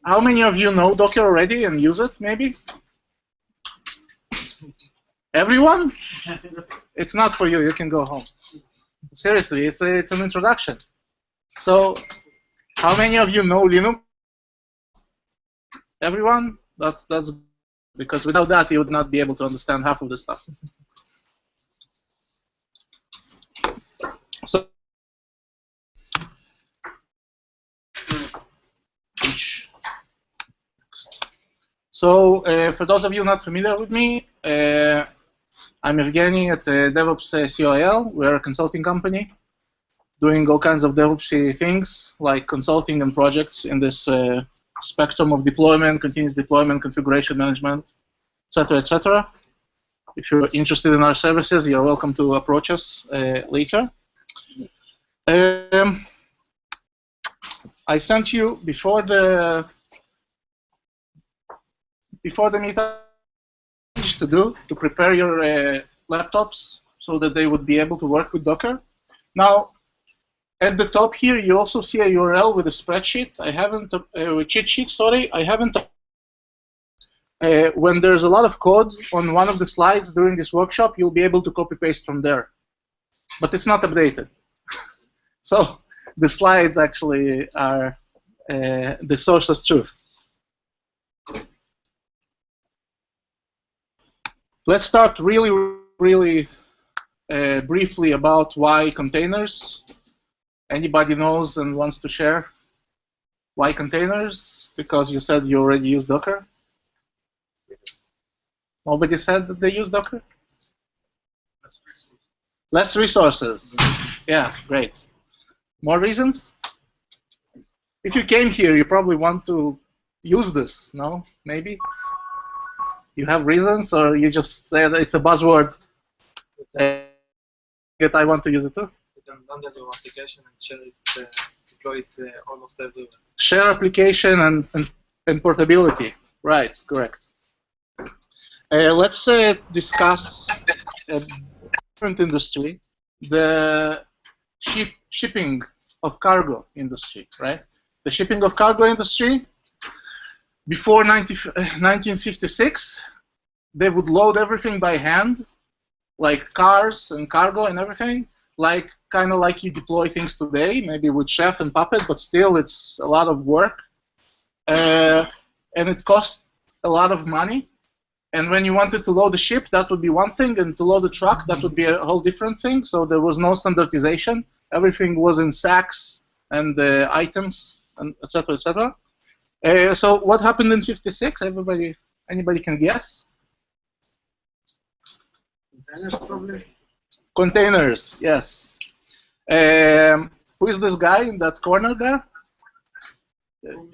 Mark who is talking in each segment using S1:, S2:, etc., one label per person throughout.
S1: How many of you know Docker already and use it, maybe? Everyone? It's not for you. You can go home. Seriously, it's an introduction. So, how many of you know Linux? Everyone? That's because without that, you would not be able to understand half of the stuff. So, for those of you not familiar with me, I'm Evgeny at DevOps COIL. We're a consulting company doing all kinds of DevOps things like consulting and projects in this spectrum of deployment, continuous deployment, configuration management, etc., etc. If you're interested in our services, you're welcome to approach us later. I sent you before the meetup to prepare your laptops so that they would be able to work with Docker. Now, at the top here, you also see a URL with a spreadsheet. I haven't with cheat sheet. Sorry, I haven't. When there's a lot of code on one of the slides during this workshop, you'll be able to copy paste from there, but it's not updated. So the slides actually are the source of truth. Let's start really briefly about why containers. Anybody knows and wants to share why containers? Because you said you already use Docker. Nobody said that they use Docker? Less resources. Yeah, great. More reasons? If you came here, you probably want to use this, no? Maybe? You have reasons, or you just say that it's a buzzword that I want to use it too?
S2: You can bundle your application and share it, deploy it almost everywhere.
S1: Share application and portability. Right, correct. Let's discuss a different industry, the shipping of cargo industry, right? The shipping of cargo industry, before 1956, they would load everything by hand, like cars and cargo and everything, kind of like you deploy things today, maybe with Chef and Puppet, but still it's a lot of work. And it costs a lot of money. And when you wanted to load a ship, that would be one thing, and to load a truck, that would be a whole different thing. So there was no standardization. Everything was in sacks and items, and et cetera, et cetera. So what happened in '56? Anybody can guess?
S2: Containers, probably.
S1: Containers, yes. Who is this guy in that corner there?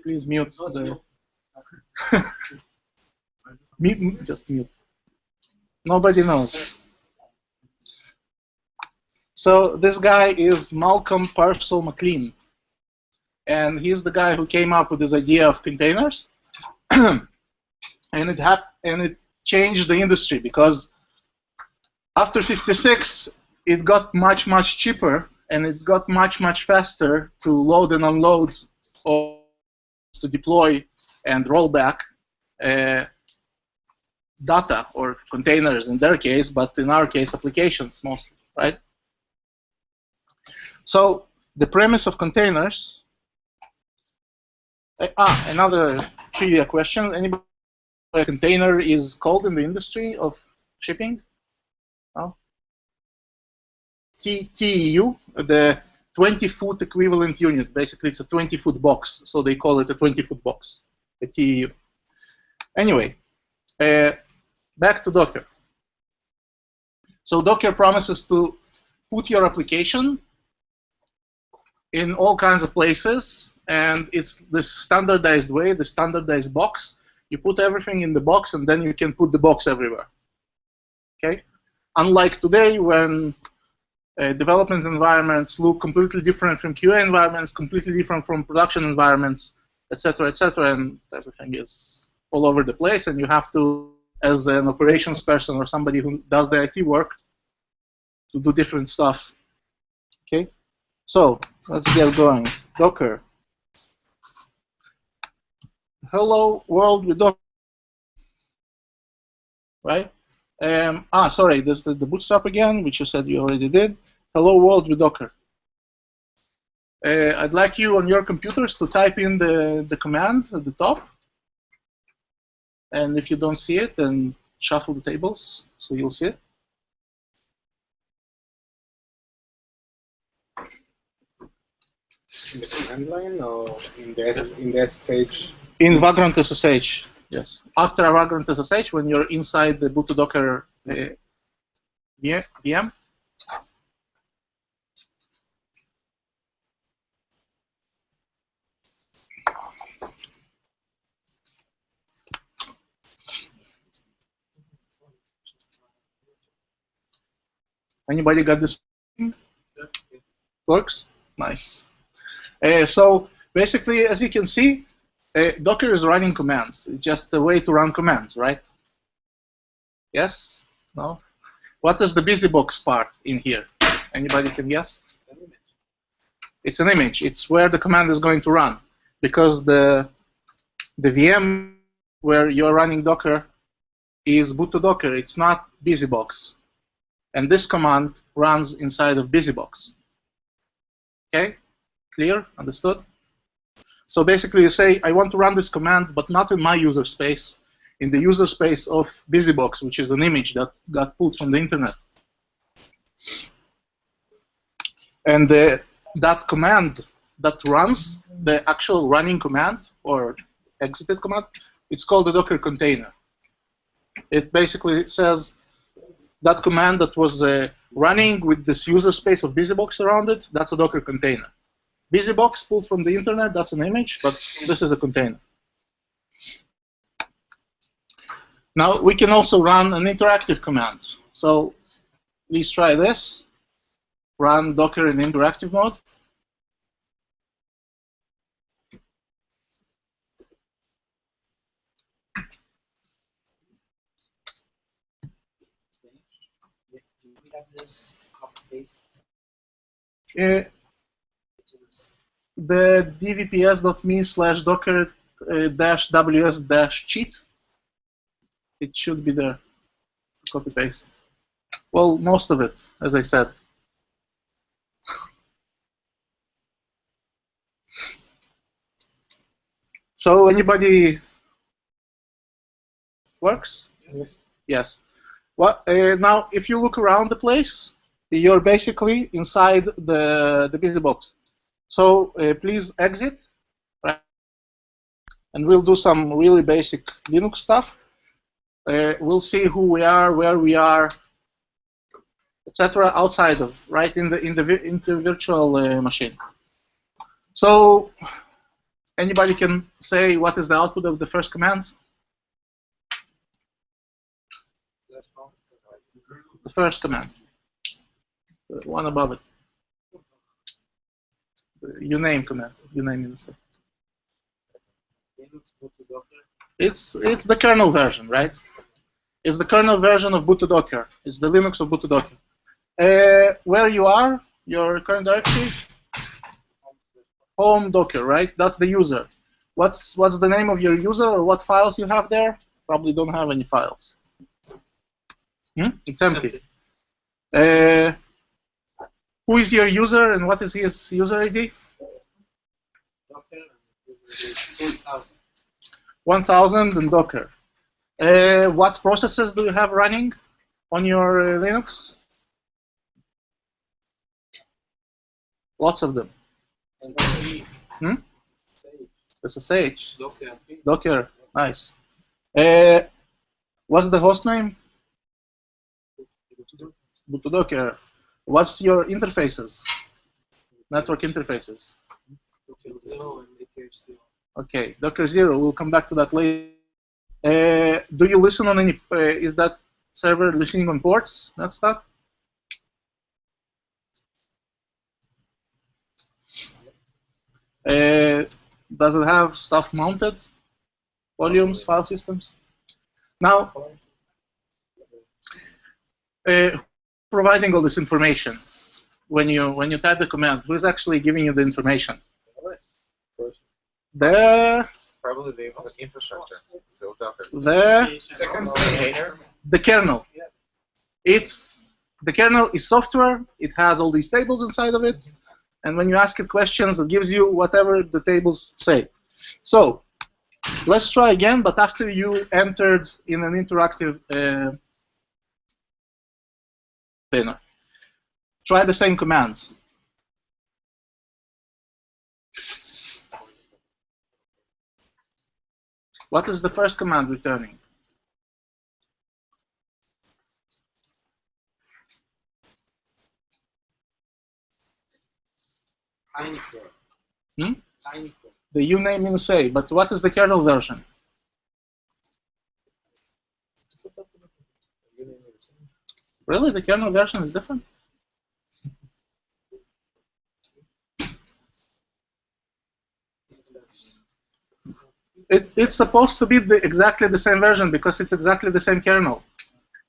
S1: Please mute. Just mute. Nobody knows. So this guy is Malcolm Parcel McLean. And he's the guy who came up with this idea of containers. and it changed the industry, because after '56, it got much cheaper, and it got much faster to load and unload, or to deploy and roll back data, or containers in their case, but in our case, applications mostly, right? So the premise of containers. Another trivia question. Anybody know what a container is called in the industry of shipping? No? TEU, the 20-foot equivalent unit. Basically, it's a 20-foot box, so they call it a 20-foot box, a TEU. Anyway, back to Docker. So Docker promises to put your application in all kinds of places, and it's the standardized way, the standardized box. You put everything in the box, and then you can put the box everywhere. Okay? Unlike today, when development environments look completely different from QA environments, completely different from production environments, etc., and everything is all over the place, and you have to, as an operations person or somebody who does the IT work, to do different stuff. Okay? So let's get going. Docker. hello world with Docker, right? Sorry, this is the bootstrap again, which you said you already did. Hello world with Docker. I'd like you on your computers to type in the command at the top. And if you don't see it, then shuffle the tables so you'll see it.
S3: In the command line or in the SSH?
S1: In Vagrant SSH, yes. After a Vagrant SSH, when you're inside the boot to Docker VM. Anybody got this? Works? Nice. So basically, as you can see, Docker is running commands. It's just a way to run commands, right? Yes? No? What is the busybox part in here? Anybody can guess? It's an image. It's where the command is going to run. Because the VM where you're running Docker is boot to Docker. It's not busybox. And this command runs inside of busybox. Okay? Clear? Understood? So basically you say, I want to run this command, but not in my user space, in the user space of busybox, which is an image that got pulled from the internet. And that command that runs, the actual running command or exited command, it's called the Docker container. It basically says that command that was running with this user space of busybox around it, that's a Docker container. Busybox pulled from the internet, that's an image, but this is a container. Now, we can also run an interactive command. So please try this. Run Docker in interactive mode.
S2: Do we have this copy paste?
S1: The dvps.me/docker-ws-cheat. It should be there. Copy paste. Well, most of it, as I said. So anybody works?
S3: Yes.
S1: Yes. Well, now, if you look around the place, you're basically inside the busybox. So please exit, right? And we'll do some really basic Linux stuff. We'll see who we are, where we are, etc. Outside of, right, in the virtual machine. So anybody can say what is the output of the first command? The first command, the one above it. The uname command. Uname is it's the kernel version, right? It's the kernel version of boot to Docker. It's the Linux of boot to Docker. Where you are, your current directory, home Docker, right? That's the user. What's the name of your user or what files you have there? Probably don't have any files. It's empty. Who is your user and what is his user ID?
S2: Docker
S1: 1000 and Docker. What processes do you have running on your Linux? Lots of them. SSH. Docker. Nice. What's the host name? Boot to Docker. What's your interfaces? Network interfaces.
S2: Docker 0 and ATH0.
S1: Okay, Docker 0. We'll come back to that later. Do you listen on any? Is that server listening on ports? That stuff? Does it have stuff mounted? Volumes, file systems? Now, providing all this information when you type the command, who is actually giving you the information? The
S4: Probably the infrastructure. So Docker.
S1: The kernel. The kernel is software. It has all these tables inside of it, and when you ask it questions, it gives you whatever the tables say. So let's try again, but after you entered in an interactive container. Try the same commands. What is the first command returning? Hmm? The uname-a, but what is the kernel version? Really? The kernel version is different? It's supposed to be exactly the same version because it's exactly the same kernel.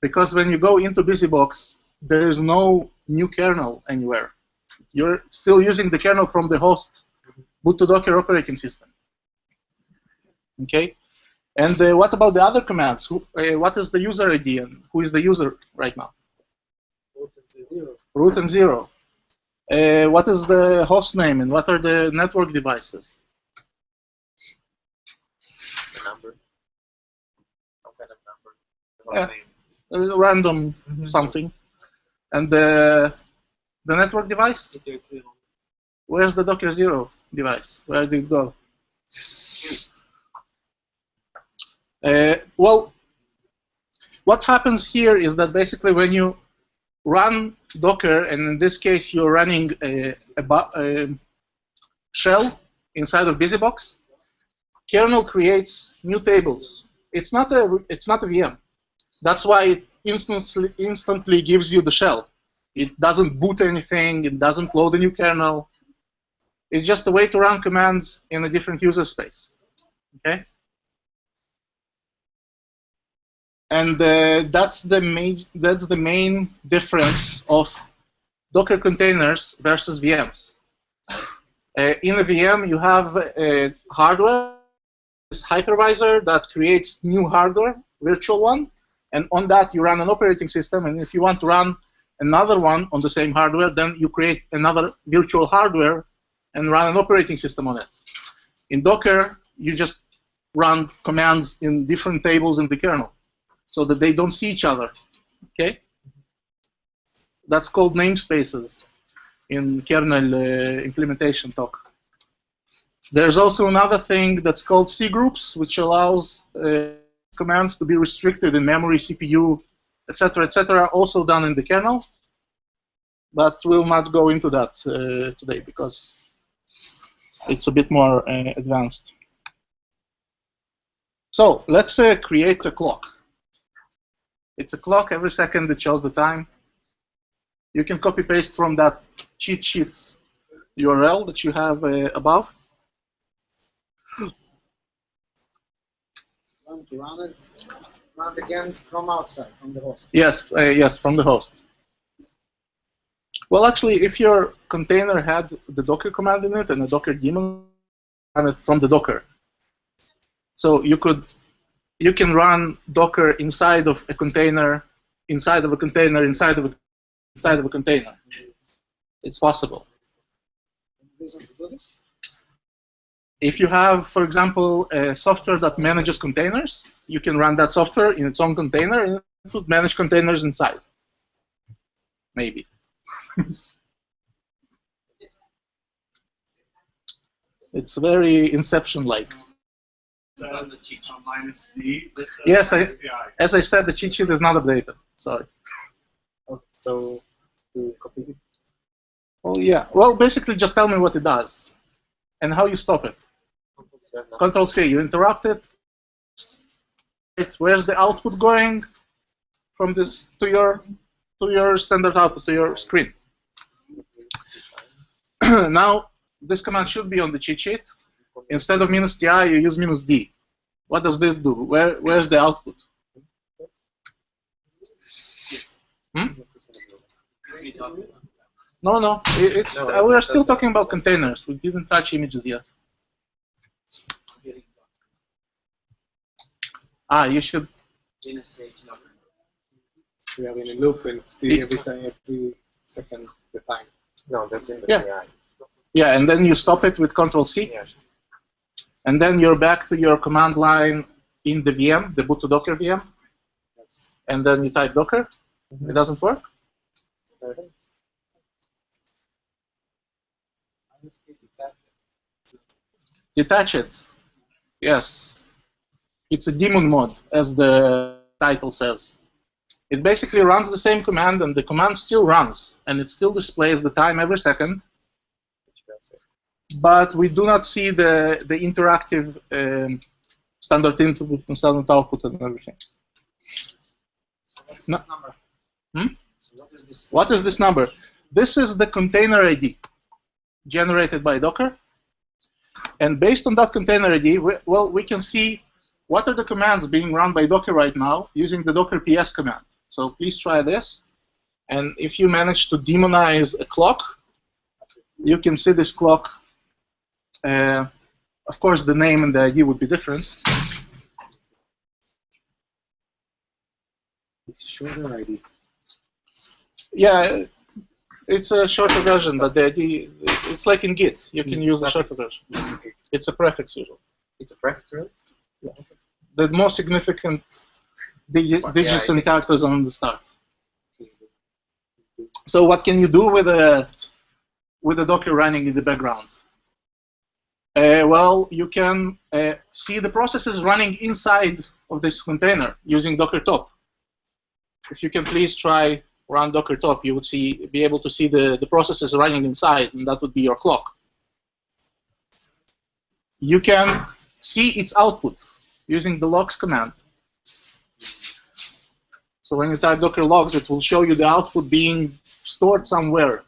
S1: Because when you go into BusyBox, there is no new kernel anywhere. You're still using the kernel from the host boot to Docker operating system. Okay? And what about the other commands? What is the user ID and who is the user right now? Root and 0. What is the host name and what are the network devices?
S4: The number. Some kind of number. The whole name.
S1: Random something. And the network device? Where's the Docker 0 device? Where did it go? Well, what happens here is that basically when you run Docker, and in this case you're running a shell inside of BusyBox, kernel creates new tables. It's not a VM. That's why it instantly gives you the shell. It doesn't boot anything. It doesn't load a new kernel. It's just a way to run commands in a different user space. Okay. And that's the main difference of Docker containers versus VMs. In a VM, you have hardware, this hypervisor that creates new hardware, virtual one, and on that you run an operating system. And if you want to run another one on the same hardware, then you create another virtual hardware and run an operating system on it. In Docker, you just run commands in different tables in the kernel, so that they don't see each other. Okay? That's called namespaces in kernel implementation talk. There's also another thing that's called cgroups, which allows commands to be restricted in memory, CPU, etc., also done in the kernel. But we'll not go into that today because it's a bit more advanced. So let's create a clock. It's a clock. Every second it shows the time. You can copy-paste from that cheat sheets URL that you have above.
S5: Want to run it again from outside, from the host?
S1: Yes, yes, from the host. Well, actually, if your container had the Docker command in it and a Docker daemon, run it from the Docker. So you can run Docker inside of a container, inside of a container, inside of a container. It's possible.
S5: Reason to do this?
S1: If you have, for example, a software that manages containers, you can run that software in its own container and it would manage containers inside. Maybe. It's very Inception-like. Yes, as I said, the cheat sheet is not updated. Sorry.
S3: So, to copy it?
S1: Well, yeah. Well, basically, just tell me what it does and how you stop it. Control-C, you interrupt it. Where's the output going from this to your standard output, to your screen? Now, this command should be on the cheat sheet. Instead of -ti, you use -d. What does this do? Where's the output? No. We are still talking about containers. We didn't touch images yet. You should.
S4: In a stage number.
S3: We are in a loop and see every second the time.
S6: No, that's in the
S1: Yeah.
S6: PI.
S1: Yeah, and then you stop it with Control-C.
S6: Yeah.
S1: And then you're back to your command line in the VM, the boot to Docker VM. And then you type Docker. It doesn't work? Detach it. Yes. It's a daemon mod, as the title says. It basically runs the same command, and the command still runs, and it still displays the time every second. But we do not see the interactive standard input and standard output and everything.
S5: What's this number?
S1: Hmm?
S5: So what is this?
S1: What is this number? This is the container ID generated by Docker. And based on that container ID, we can see what are the commands being run by Docker right now using the Docker PS command. So please try this. And if you manage to demonize a clock, you can see this clock. Of course, the name and the ID would be different.
S3: It's shorter ID.
S1: Yeah, it's a shorter version, but the ID, it's like in Git. You can use the shorter version. It's a prefix usually.
S4: It's a prefix, really?
S1: Yes. The most significant digits and characters on the start. So what can you do with a Docker running in the background? Well, you can see the processes running inside of this container using Docker top. If you can please try run Docker top, you would be able to see the processes running inside, and that would be your clock. You can see its output using the logs command. So when you type Docker logs, it will show you the output being stored somewhere.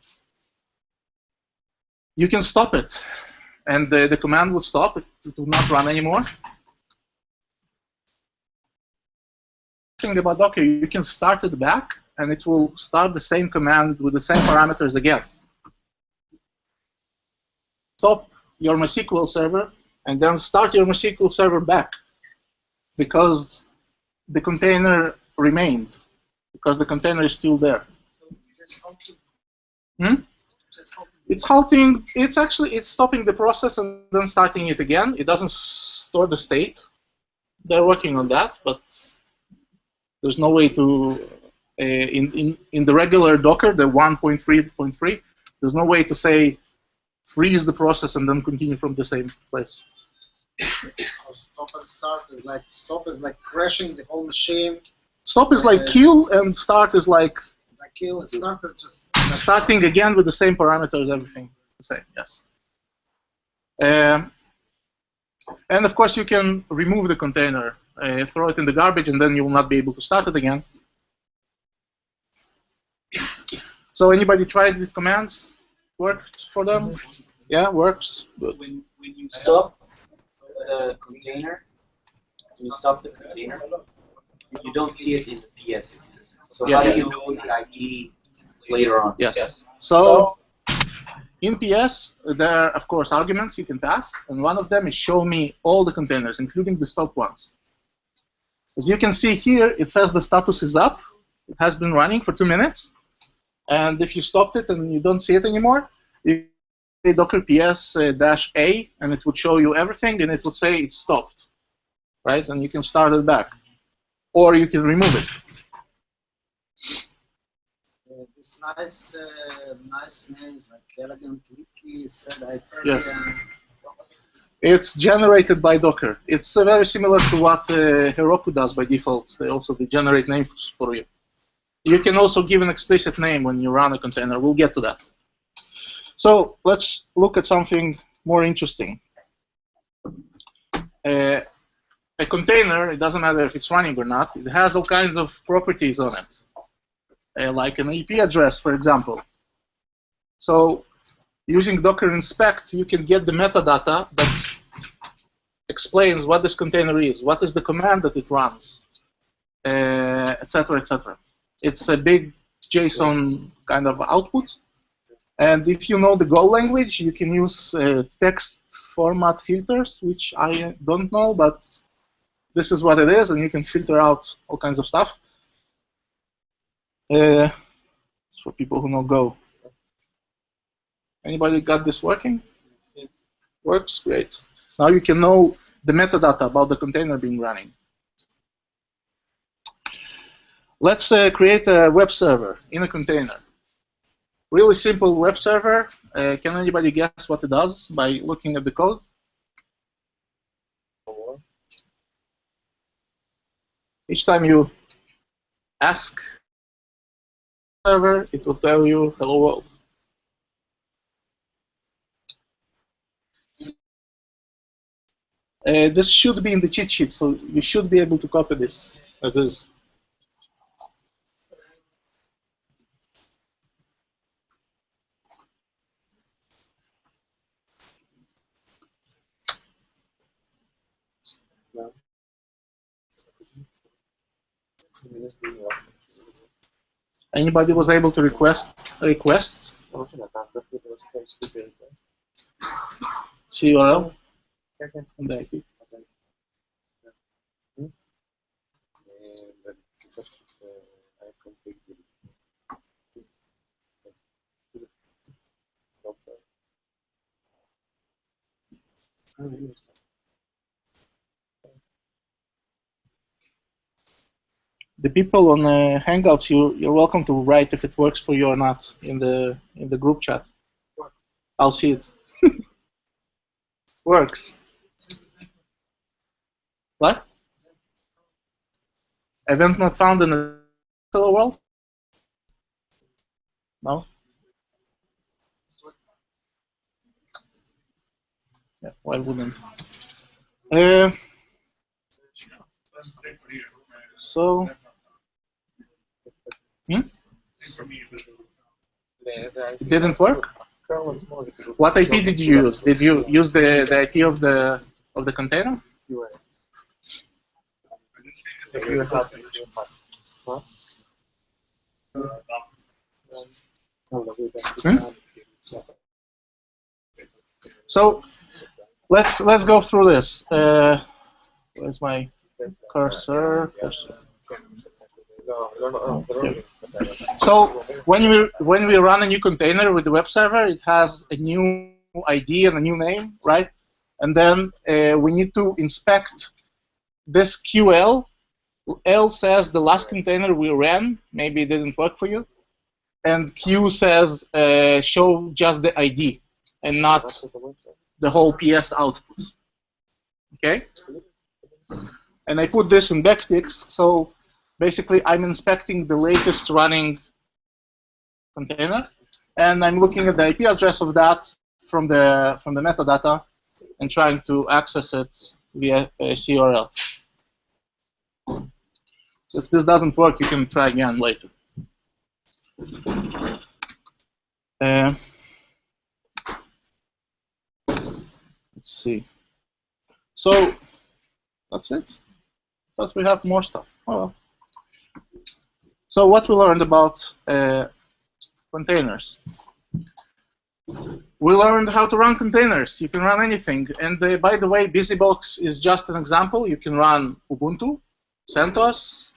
S1: You can stop it, and the command would stop. It will not run anymore. Thing about Docker, you can start it back, and it will start the same command with the same parameters again. Stop your MySQL server, and then start your MySQL server back, because the container remained, because the container is still there. It's halting. It's stopping the process and then starting it again. It doesn't store the state. They're working on that, but there's no way to in the regular Docker, the 1.3.3. There's no way to say freeze the process and then continue from the same place.
S5: So stop and start is like crashing the whole machine.
S1: Stop is like kill, and start is like
S5: Kill and start is just
S1: starting again with the same parameters, everything the same. Yes. And of course, you can remove the container, throw it in the garbage, and then you will not be able to start it again. So anybody tried these commands? Worked for them? Yeah, works. Good.
S4: When you stop the container, when you stop the container, you don't see it in the PS. So how do you know the ID later on?
S1: Yes. So in PS, there are, of course, arguments you can pass, and one of them is show me all the containers, including the stopped ones. As you can see here, it says the status is up. It has been running for 2 minutes. And if you stopped it and you don't see it anymore, you say Docker PS -A, and it would show you everything, and it would say it's stopped, right? And you can start it back, or you can remove it.
S5: this nice names like Elegant Wiki said I heard.
S1: Yes. It's generated by Docker. It's very similar to what Heroku does by default. They generate names for you. You can also give an explicit name when you run a container. We'll get to that. So let's look at something more interesting. A container, it doesn't matter if it's running or not, it has all kinds of properties on it, like an IP address, for example. So using Docker inspect, you can get the metadata that explains what this container is, what is the command that it runs, etc., etc. It's a big JSON kind of output. And if you know the Go language, you can use text format filters, which I don't know, but this is what it is, and you can filter out all kinds of stuff. It's for people who know Go. Anybody got this working?
S2: Yes.
S1: Works? Great. Now you can know the metadata about the container being running. Let's create a web server in a container. Really simple web server. Can anybody guess what it does by looking at the code? Each time you ask server, it will tell you hello world. This should be in the cheat sheet, so you should be able to copy this as is. Anybody was able to request a request? CURL and the IP. The people on Hangouts, you're welcome to write if it works for you or not in the group chat. I'll see it. Works. What? Event not found in the hello world? No? Yeah, why wouldn't? So, it didn't work? What IP did you use? Did you use the IP of the container? So let's go through this. Where's my cursor? So when we run a new container with the web server, it has a new ID and a new name, right? And then we need to inspect this QL. L says the last container we ran, maybe it didn't work for you. And Q says show just the ID and not the whole PS output. Okay? And I put this in backticks, so basically I'm inspecting the latest running container, and I'm looking at the IP address of that from the metadata and trying to access it via a CURL. So if this doesn't work, you can try again later. Let's see. So that's it. But we have more stuff. Oh, well. So what we learned about containers. We learned how to run containers. You can run anything. And by the way, BusyBox is just an example. You can run Ubuntu, CentOS,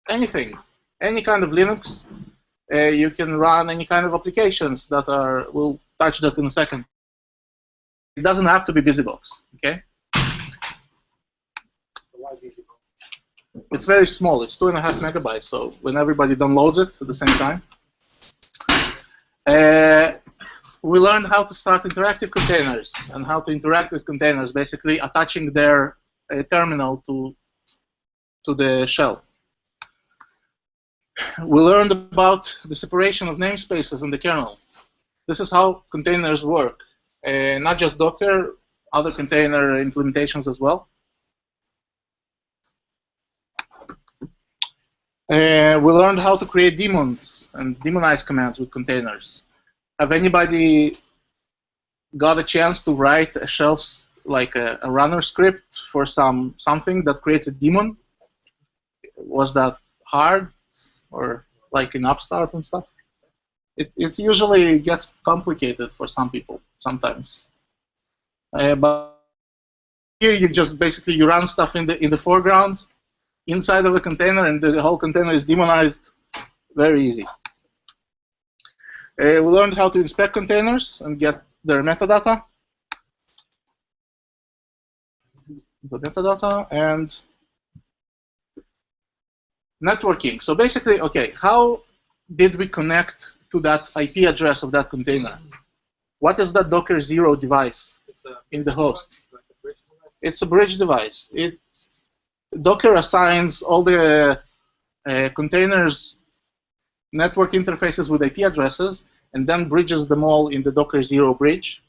S1: anything, any kind of Linux. You can run any kind of applications that are. We'll touch that in a second. It doesn't have to be BusyBox. Okay.
S3: Why BusyBox?
S1: It's very small. It's 2.5 megabytes. So when everybody downloads it at the same time. We learned how to start interactive containers and how to interact with containers, basically attaching their terminal to the shell. We learned about the separation of namespaces in the kernel. This is how containers work. Not just Docker, other container implementations as well. We learned how to create daemons and daemonize commands with containers. Have anybody got a chance to write a shell, like a runner script for something that creates a daemon? Was that hard, or like in Upstart and stuff? It usually gets complicated for some people sometimes. But here you just basically you run stuff in the foreground inside of a container, and the whole container is demonized. Very easy. We learned how to inspect containers and get their metadata. The metadata and networking. So basically, okay, how did we connect to that IP address of that container? What is that Docker 0 device in the host? It's a bridge device. Docker assigns all the containers network interfaces with IP addresses and then bridges them all in the Docker 0 bridge.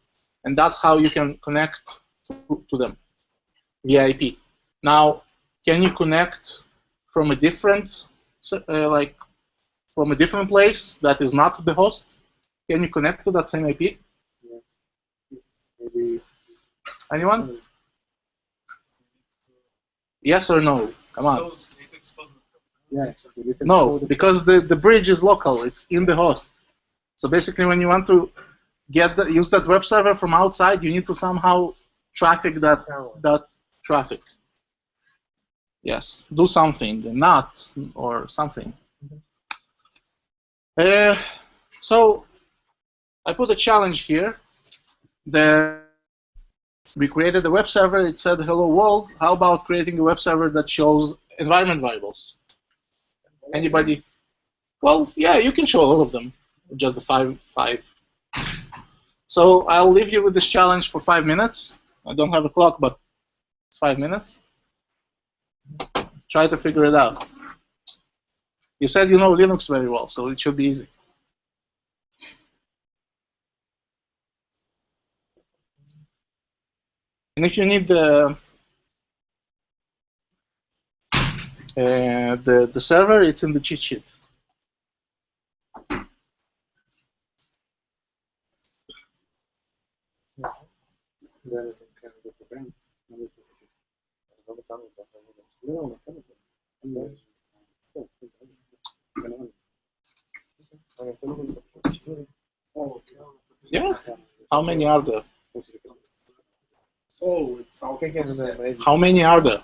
S1: And that's how you can connect to them via IP. Now, can you connect from a different, from a different place that is not the host? Can you connect to that same IP?
S3: Yeah. Maybe.
S1: Anyone? Yes or no? Come on.
S3: Yeah.
S1: No, because the bridge is local. It's in the host. So basically, when you want to use that web server from outside, you need to somehow traffic that traffic. Yes, do something, not or something. So I put a challenge here. We created a web server. It said, hello world. How about creating a web server that shows environment variables? Anybody? Well, yeah, you can show all of them. Just the five. So I'll leave you with this challenge for 5 minutes. I don't have a clock, but it's 5 minutes. Try to figure it out. You said you know Linux very well, so it should be easy. And if you need the server, it's in the cheat sheet. Yeah. How many are there?
S3: Oh, it's all
S1: How many are there?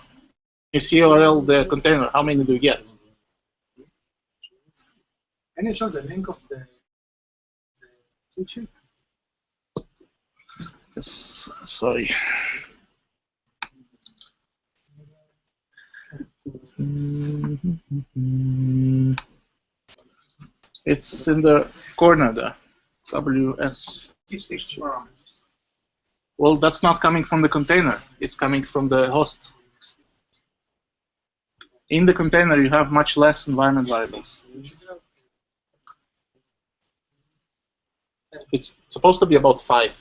S1: You CRL the container. How many do you get?
S2: Can you show the link of the cheat sheet?
S1: Yes, sorry. It's in the corner there. WS. Well, that's not coming from the container. It's coming from the host. In the container, you have much less environment variables. It's supposed to be about 5.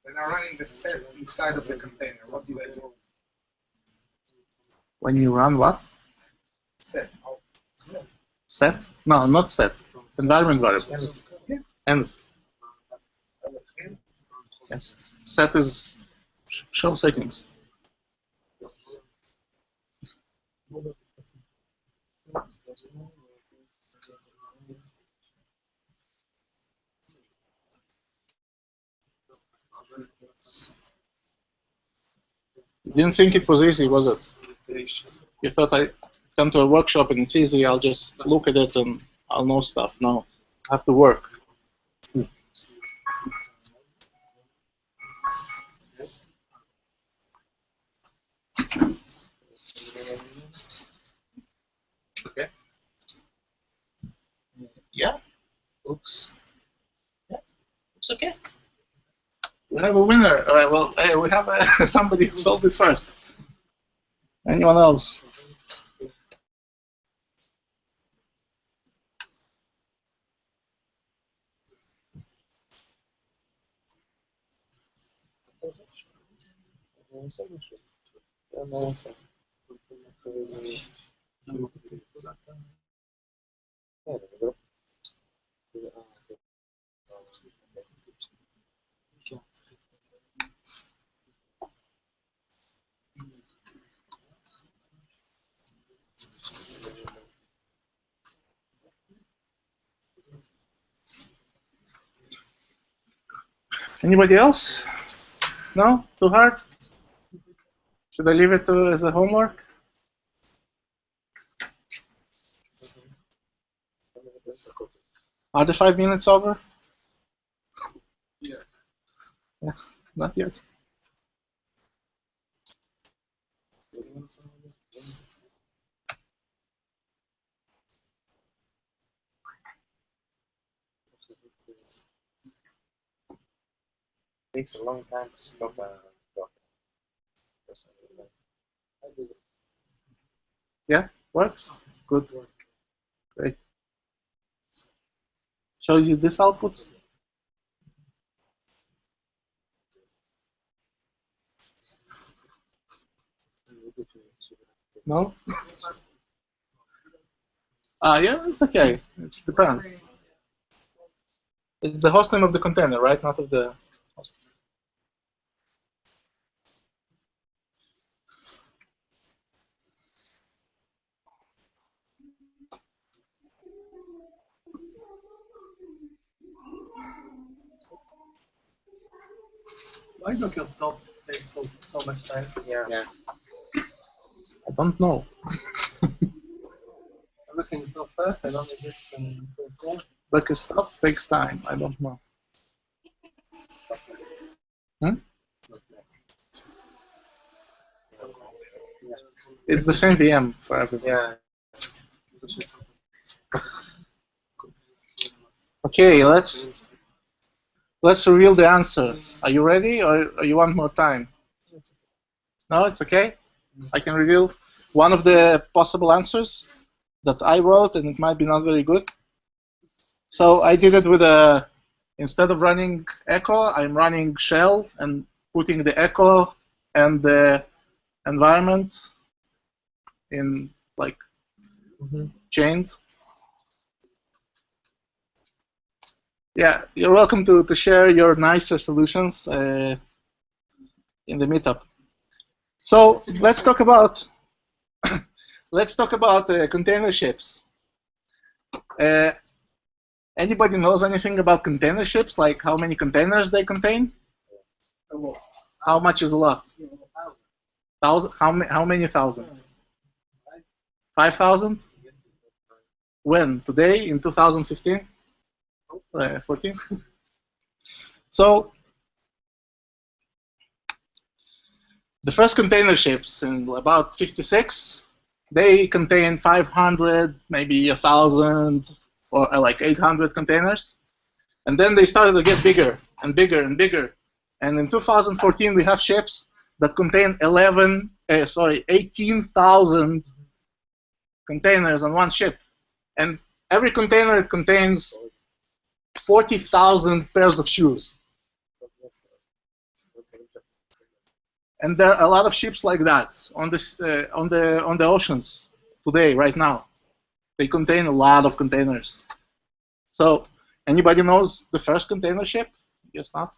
S3: When I'm running the set inside of the container, what do I do?
S1: When you run what?
S3: Set.
S1: Set? No, not set. Environment variables. And yes, set is shell settings. You didn't think it was easy, was it? You thought I come to a workshop and it's easy, I'll just look at it and I'll know stuff. No, I have to work.
S2: Okay.
S1: Yeah, looks. Yeah, looks okay. We have a winner. Well, we have somebody who solved it first. Anyone else? Anybody else? No? Too hard? Should I leave it as a homework? Are the 5 minutes over?
S3: Yeah.
S1: Yeah, not yet.
S6: Takes a long time to stop a docker.
S1: Yeah, works? Good. Great. Shows you this output? No? Yeah, it's okay. It depends. It's the hostname of the container, right? Not of the host.
S2: Why Docker stops take so much time?
S6: Yeah.
S1: I don't know.
S2: Everything is so fast, I don't need it so slow.
S1: Docker stop takes time. I don't know. Hmm? It's the same VM for everything.
S6: Yeah.
S1: Okay, let's reveal the answer. Are you ready, or you want more time? No, it's okay. I can reveal one of the possible answers that I wrote, and it might be not very good. So I did it with instead of running echo, I'm running shell and putting the echo and the environment in like chains. Yeah, you're welcome to share your nicer solutions in the meetup. So let's talk about container ships. Anybody knows anything about container ships? Like how many containers they contain? How much is a lot? How many thousands? 5,000? When? Today? In 2015? 14? So the first container ships in about 56, they contain 500, maybe 1,000, or like 800 containers. And then they started to get bigger and bigger and bigger. And in 2014, we have ships that contain 18,000 containers on one ship. And every container contains 40,000 pairs of shoes. And there are a lot of ships like that on the oceans today, right now. They contain a lot of containers. So anybody knows the first container ship? Guess not.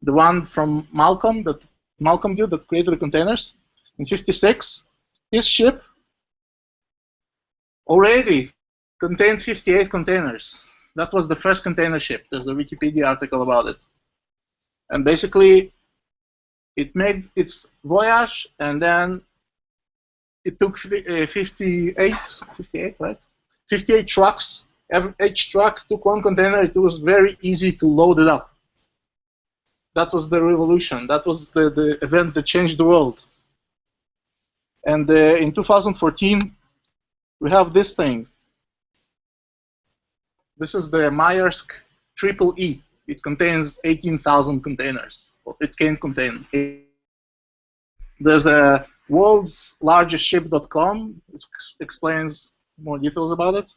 S1: The one from Malcolm dude that created the containers in 56. His ship already contained 58 containers. That was the first container ship. There's a Wikipedia article about it. And basically, it made its voyage, and then it took 58, right? 58 trucks. Each truck took one container. It was very easy to load it up. That was the revolution. That was the event that changed the world. And in 2014, we have this thing. This is the Maersk Triple E. It contains 18,000 containers. Well, it can contain. There's a world's largest ship.com, which explains more details about it.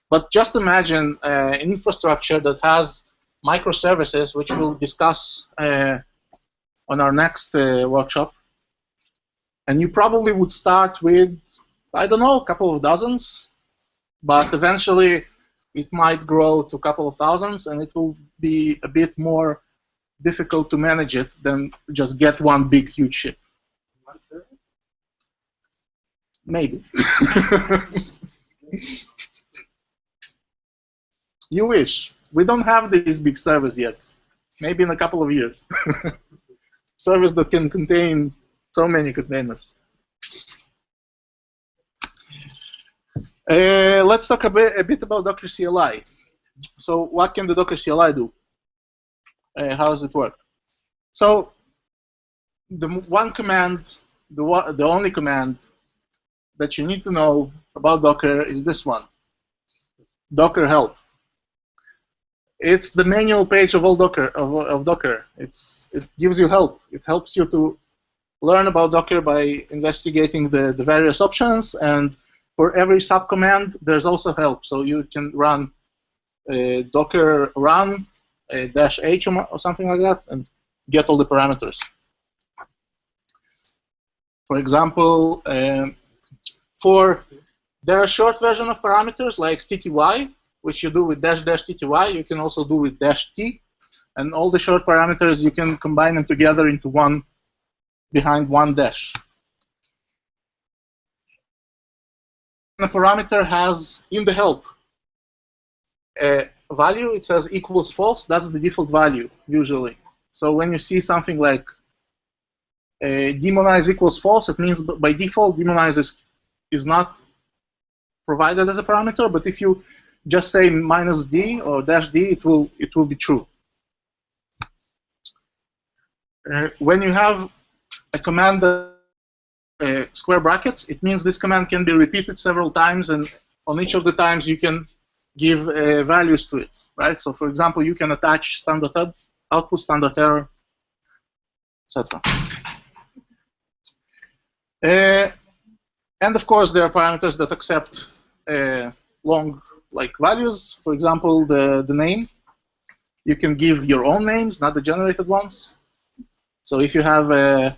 S1: But just imagine an infrastructure that has microservices, which we'll discuss on our next workshop. And you probably would start with, I don't know, a couple of dozens, but eventually it might grow to a couple of thousands, and it will be a bit more difficult to manage it than just get one big, huge ship. Maybe. You wish. We don't have these big servers yet. maybe in a couple of years. Service that can contain so many containers. Let's talk a bit about Docker CLI. So what can the Docker CLI do? How does it work? So the one command, the only command that you need to know about Docker is this one, Docker help. It's the manual page of all Docker of Docker. It gives you help. It helps you to learn about Docker by investigating the various options, and for every subcommand, there's also help. So you can run Docker run -h or something like that, and get all the parameters. For example, there are short version of parameters like tty, which you do with --tty. You can also do with -t, and all the short parameters you can combine them together into one behind one dash. The parameter has in the help a value. It says equals false. That's the default value usually. So when you see something like demonize equals false, it means by default demonize is not provided as a parameter. But if you just say -d or -d, it will be true. When you have a command that square brackets, it means this command can be repeated several times, and on each of the times you can give values to it, right? So for example, you can attach standard output, standard error, etc. And of course, there are parameters that accept long values. For example, the name. You can give your own names, not the generated ones. So if you have a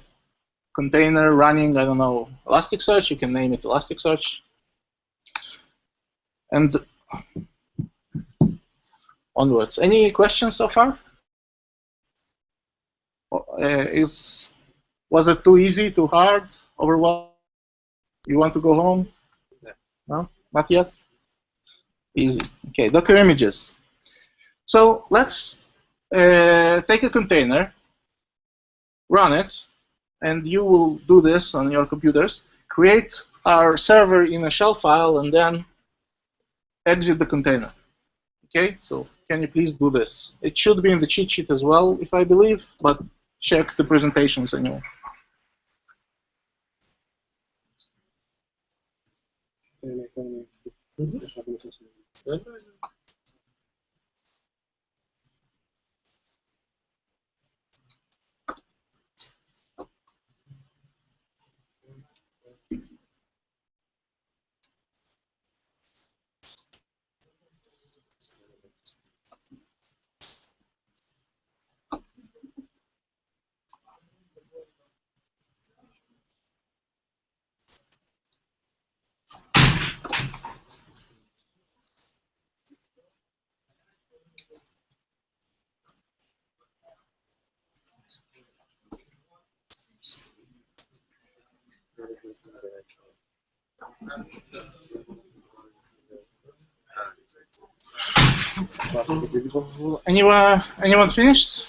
S1: container running, I don't know, Elasticsearch, you can name it Elasticsearch. And onwards. Any questions so far? Was it too easy, too hard, overwhelming? You want to go home? No? Not yet? Easy. Okay, Docker images. So let's take a container, run it, and you will do this on your computers. Create our server in a shell file, and then exit the container. Okay, so can you please do this? It should be in the cheat sheet as well, if I believe, but check the presentations anyway. Anyone finished?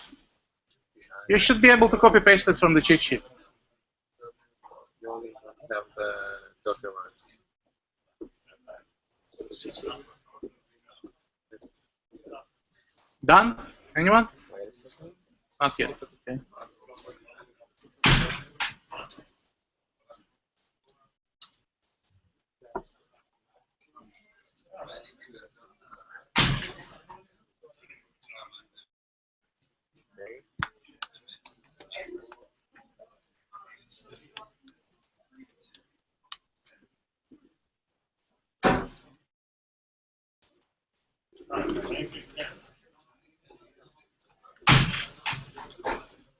S1: You should be able to copy paste it from the cheat sheet.
S6: You only have the Docker one.
S1: Done? Anyone? Not yet. Okay.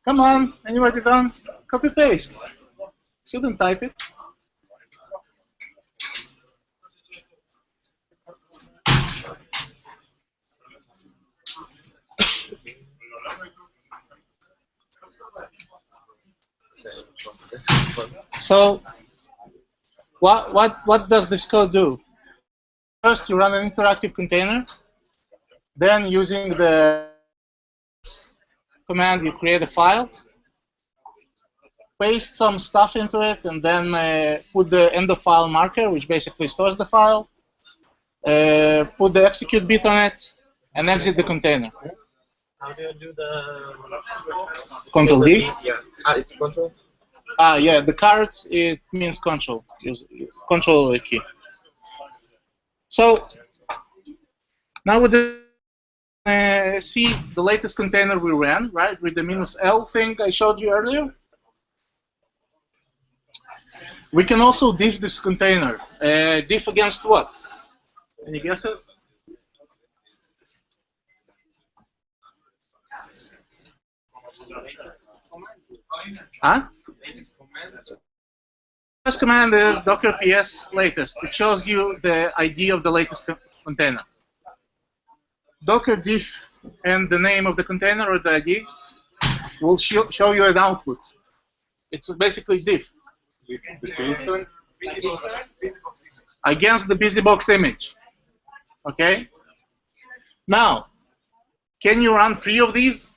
S1: Come on, anybody done? Copy paste. Shouldn't type it. So, what does this code do? First, you run an interactive container. Then, using the command, you create a file, paste some stuff into it, and then put the end of file marker, which basically stores the file, put the execute bit on it, and exit the container.
S6: How do you do the
S1: Control D?
S6: Yeah. It's control.
S1: Yeah, the card, it means control. Use control key. So now with the see the latest container we ran, right, with the -L thing I showed you earlier. We can also diff this container. Diff against what? Any guesses? Huh? First command is docker ps latest. It shows you the ID of the latest container. Docker diff and the name of the container or the ID will show you an output. It's basically diff. Against the BusyBox image. Okay? Now, can you run 3 of these?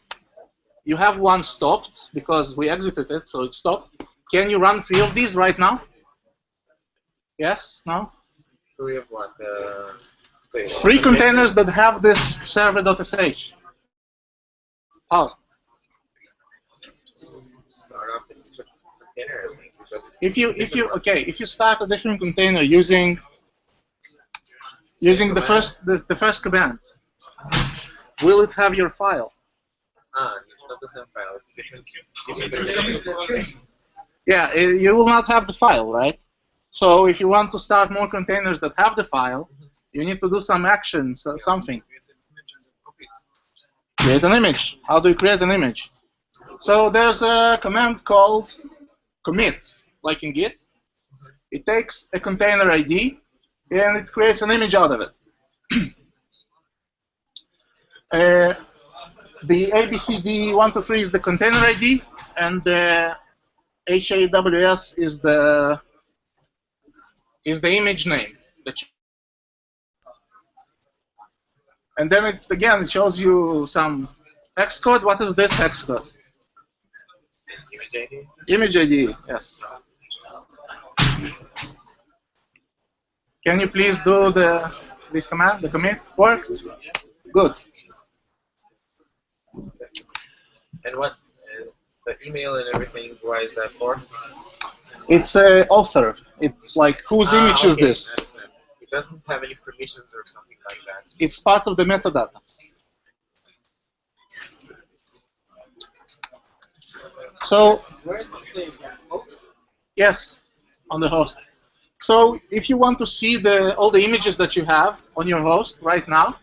S1: You have one stopped because we exited it, so it stopped. Can you run 3 of these right now? Yes? No?
S6: So we have what?
S1: 3 containers that have this server.sh. How?
S6: Start off the container.
S1: If you start a different container using the first command, will it have your file?
S6: Not the same file. It's different.
S1: Yeah, you will not have the file, right? So if you want to start more containers that have the file, you need to do some actions, something. Create an image. How do you create an image? So there's a command called commit, like in Git. It takes a container ID and it creates an image out of it. The ABCD123 is the container ID, and the HAWS is the image name. And then it shows you some hex code. What is this hex code?
S6: Image ID.
S1: Image ID, yes. Can you please do this command? The commit worked? Good.
S6: And what? The email and everything, why is that for?
S1: It's author. It's like, whose image is this?
S6: I understand. It doesn't have any permissions or something like that.
S1: It's part of the metadata. So,
S3: Where is it saved?
S1: yes, on the host. So if you want to see all the images that you have on your host right now,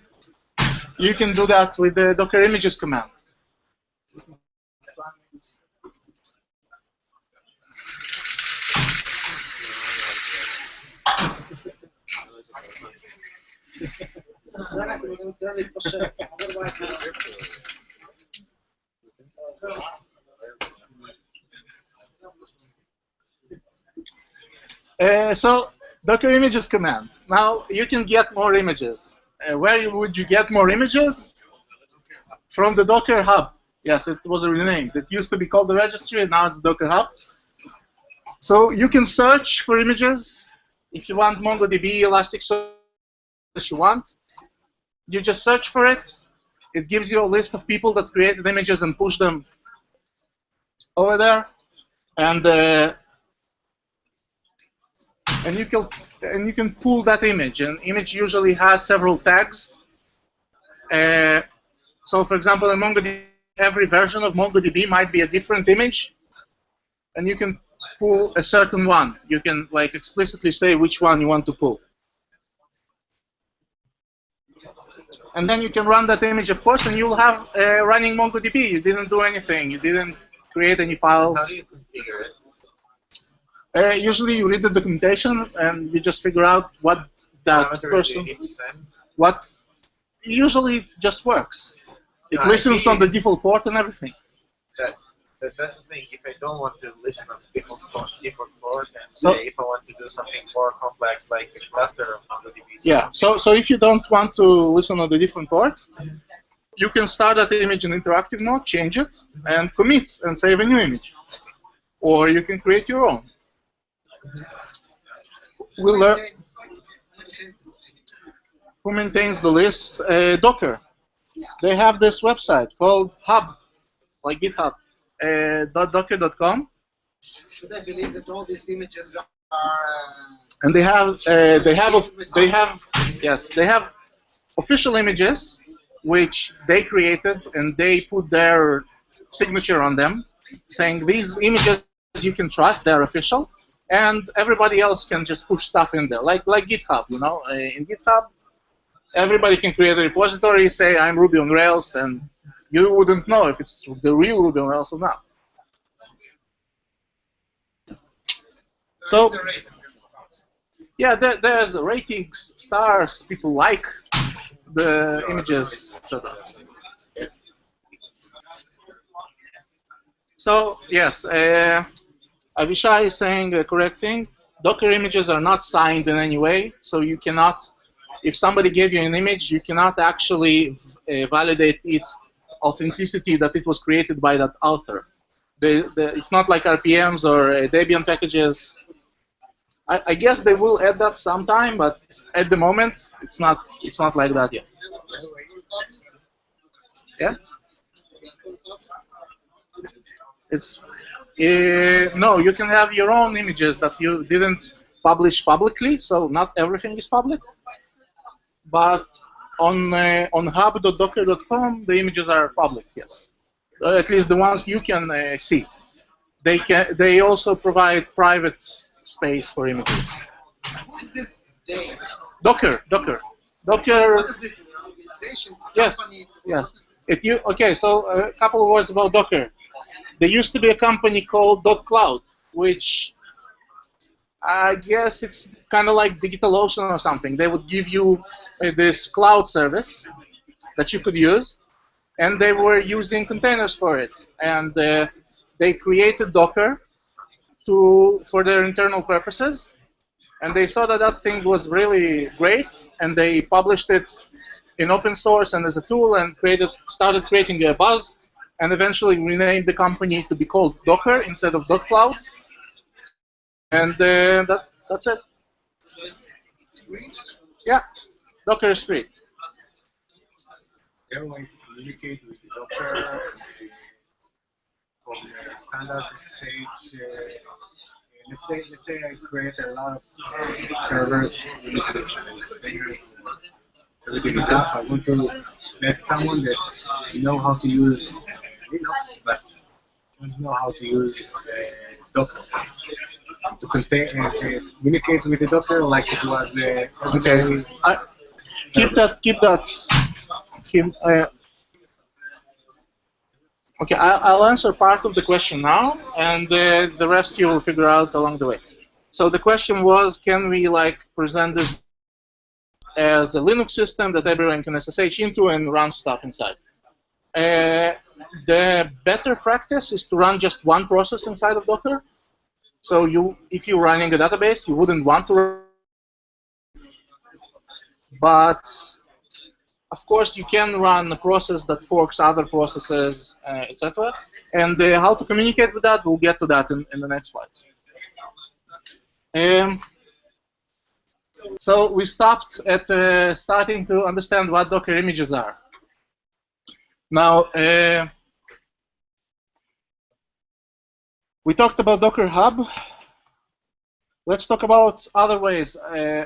S1: you can do that with the Docker images command. So Docker images command. Now you can get more images. Where would you get more images? From the Docker Hub. Yes, it was renamed. It used to be called the registry, and now it's Docker Hub. So you can search for images. If you want MongoDB, Elasticsearch, if you want, you just search for it. It gives you a list of people that created images and push them over there, and you can pull that image. An image usually has several tags. So, for example, in MongoDB, every version of MongoDB might be a different image, and you can pull a certain one. You can like explicitly say which one you want to pull. And then you can run that image, of course, and you'll have running MongoDB. You didn't do anything. You didn't create any files.
S6: How do you configure it?
S1: Usually you read the documentation and you just figure out what that person, what usually just works. It listens on the default port and everything.
S6: That's the thing. If I don't want to listen on the default port, and
S1: So-
S6: say if I want to do something more complex like a cluster of MongoDB.
S1: Yeah. So if you don't want to listen on the different port, you can start that image in interactive mode, change it, and commit and save a new image. Or you can create your own. We'll learn. Who maintains the list? Docker. They have this website called Hub, like GitHub, .docker.com.
S5: Should I believe that all these images are?
S1: And they have official images which they created, and they put their signature on them, saying these images you can trust, they're official, and everybody else can just push stuff in there, like GitHub, you know. In GitHub, everybody can create a repository, say I'm Ruby on Rails, and you wouldn't know if it's the real Ruby on Rails or not. So, yeah, there's ratings, stars, people like the images, etc. So, yes, Avishai is saying the correct thing. Docker images are not signed in any way, so you cannot, if somebody gave you an image, you cannot actually validate its authenticity that it was created by that author. It's not like RPMs or Debian packages. I guess they will add that sometime, but at the moment, it's not like that yet. Yeah? It's no, you can have your own images that you didn't publish publicly, so not everything is public. But on hub.docker.com, the images are public, yes. At least the ones you can see. They also provide private space for images.
S5: Who is this they?
S1: Docker.
S5: What is this? An organization? It's a
S1: Yes.
S5: company?
S1: Yes. Okay, so a couple of words about Docker. There used to be a company called .cloud, which I guess it's kind of like DigitalOcean or something. They would give you this cloud service that you could use, and they were using containers for it. And they created Docker for their internal purposes, and they saw that that thing was really great, and they published it in open source and as a tool, and started creating a buzz, and eventually renamed the company to be called Docker instead of .cloud. And that's it.
S5: So it's free?
S1: Yeah, Docker is free.
S3: Can we communicate with the Docker from the standard stage? Let's say I create a lot of servers, everything is up. I want to let someone that know how to use Linux, but don't know how to use Docker to communicate with the Docker like it was
S1: Okay. Keep that. Okay, I'll answer part of the question now, and the rest you will figure out along the way. So the question was, can we present this as a Linux system that everyone can SSH into and run stuff inside? The better practice is to run just one process inside of Docker. So if you're running a database, you wouldn't want to run. But of course, you can run a process that forks other processes, etc. And how to communicate with that, we'll get to that in the next slides. So we stopped at starting to understand what Docker images are. Now, we talked about Docker Hub. Let's talk about other ways.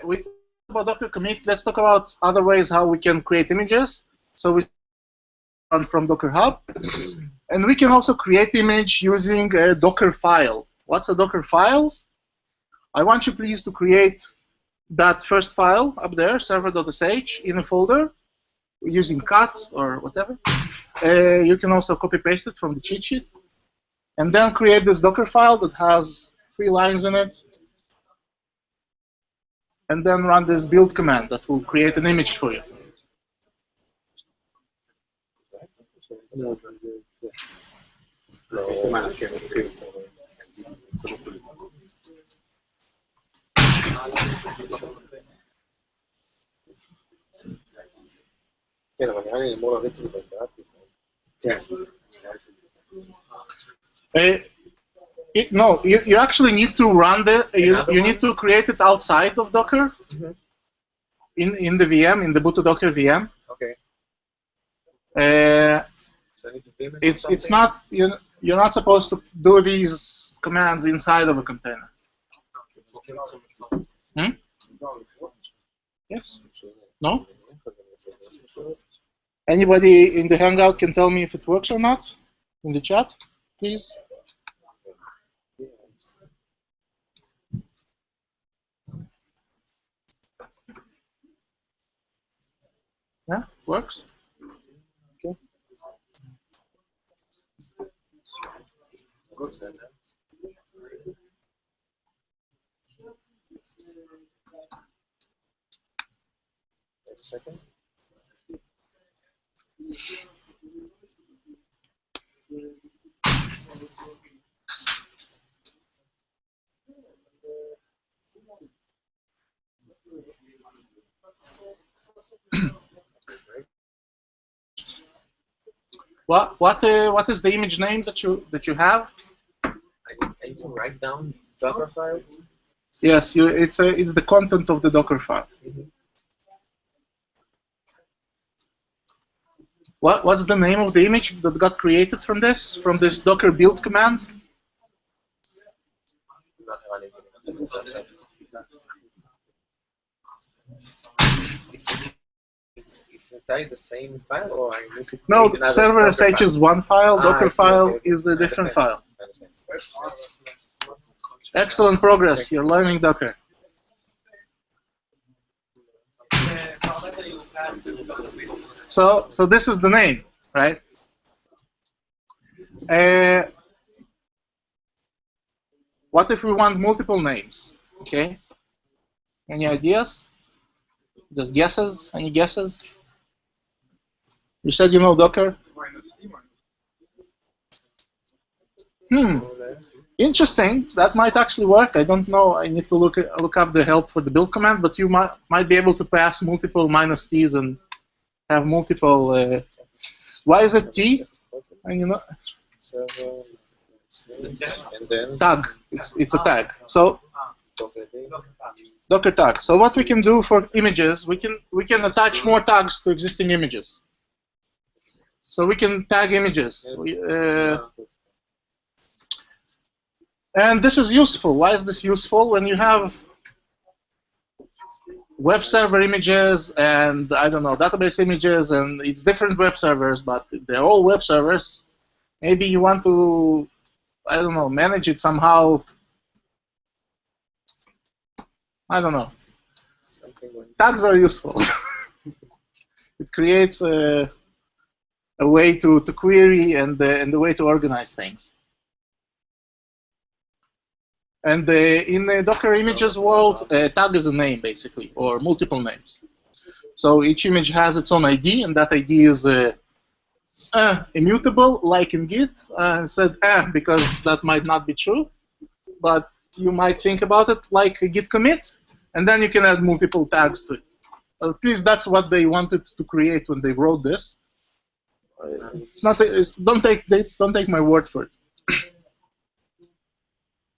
S1: We talked about Docker commit. Let's talk about other ways how we can create images. So we run from Docker Hub. And we can also create image using a Dockerfile. What's a Dockerfile? I want you please to create that first file up there, server.sh, in a folder using cat or whatever. You can also copy paste it from the cheat sheet. And then create this Dockerfile that has 3 lines in it. And then run this build command that will create an image for you.
S6: כן, אבל נראה לי אמור להריץ את זה באינטראקטיב. כן.
S1: No, you actually need to run you need to create it outside of Docker in the VM, in the boot Docker VM.
S6: Okay. So I need to theme it or
S1: It's
S6: something?
S1: not you're not supposed to do these commands inside of a container. Hmm? Yes. No? Anybody in the Hangout can tell me if it works or not in the chat, please. Yeah, works. Okay.
S6: Wait a second.
S1: What is the image name that you have?
S6: I need to write down Dockerfile.
S1: Yes, it's the content of the Dockerfile. What's the name of the image that got created from this Docker build command?
S6: It's inside the same file, or I need to
S1: No,
S6: create another
S1: server
S6: Dockerfile?
S1: SH is one file,
S6: I see,
S1: Dockerfile
S6: okay, okay.
S1: is a
S6: I
S1: different
S6: understand.
S1: file.
S6: I understand.
S1: Excellent progress. You're learning Docker. So this is the name, right? What if we want multiple names? Okay. Any ideas? Just guesses? Any guesses? You said you know Docker? Interesting. That might actually work. I don't know. I need to look up the help for the build command, but you might be able to pass multiple -t's and have multiple. Why is it T? And you know,
S6: And then
S1: tag. It's a tag. So
S6: Docker.
S1: Docker tag. So what we can do for images, we can attach more tags to existing images. So we can tag images. And this is useful. Why is this useful? When you have web server images and, I don't know, database images, and it's different web servers, but they're all web servers, maybe you want to, I don't know, manage it somehow. I don't know. Tags are useful. It creates a way to query and a way to organize things. And in the Docker images world, tag is a name, basically, or multiple names. So each image has its own ID, and that ID is immutable, like in Git. I said because that might not be true, but you might think about it like a Git commit, and then you can add multiple tags to it. At least that's what they wanted to create when they wrote this. It's not. Don't take my word for it.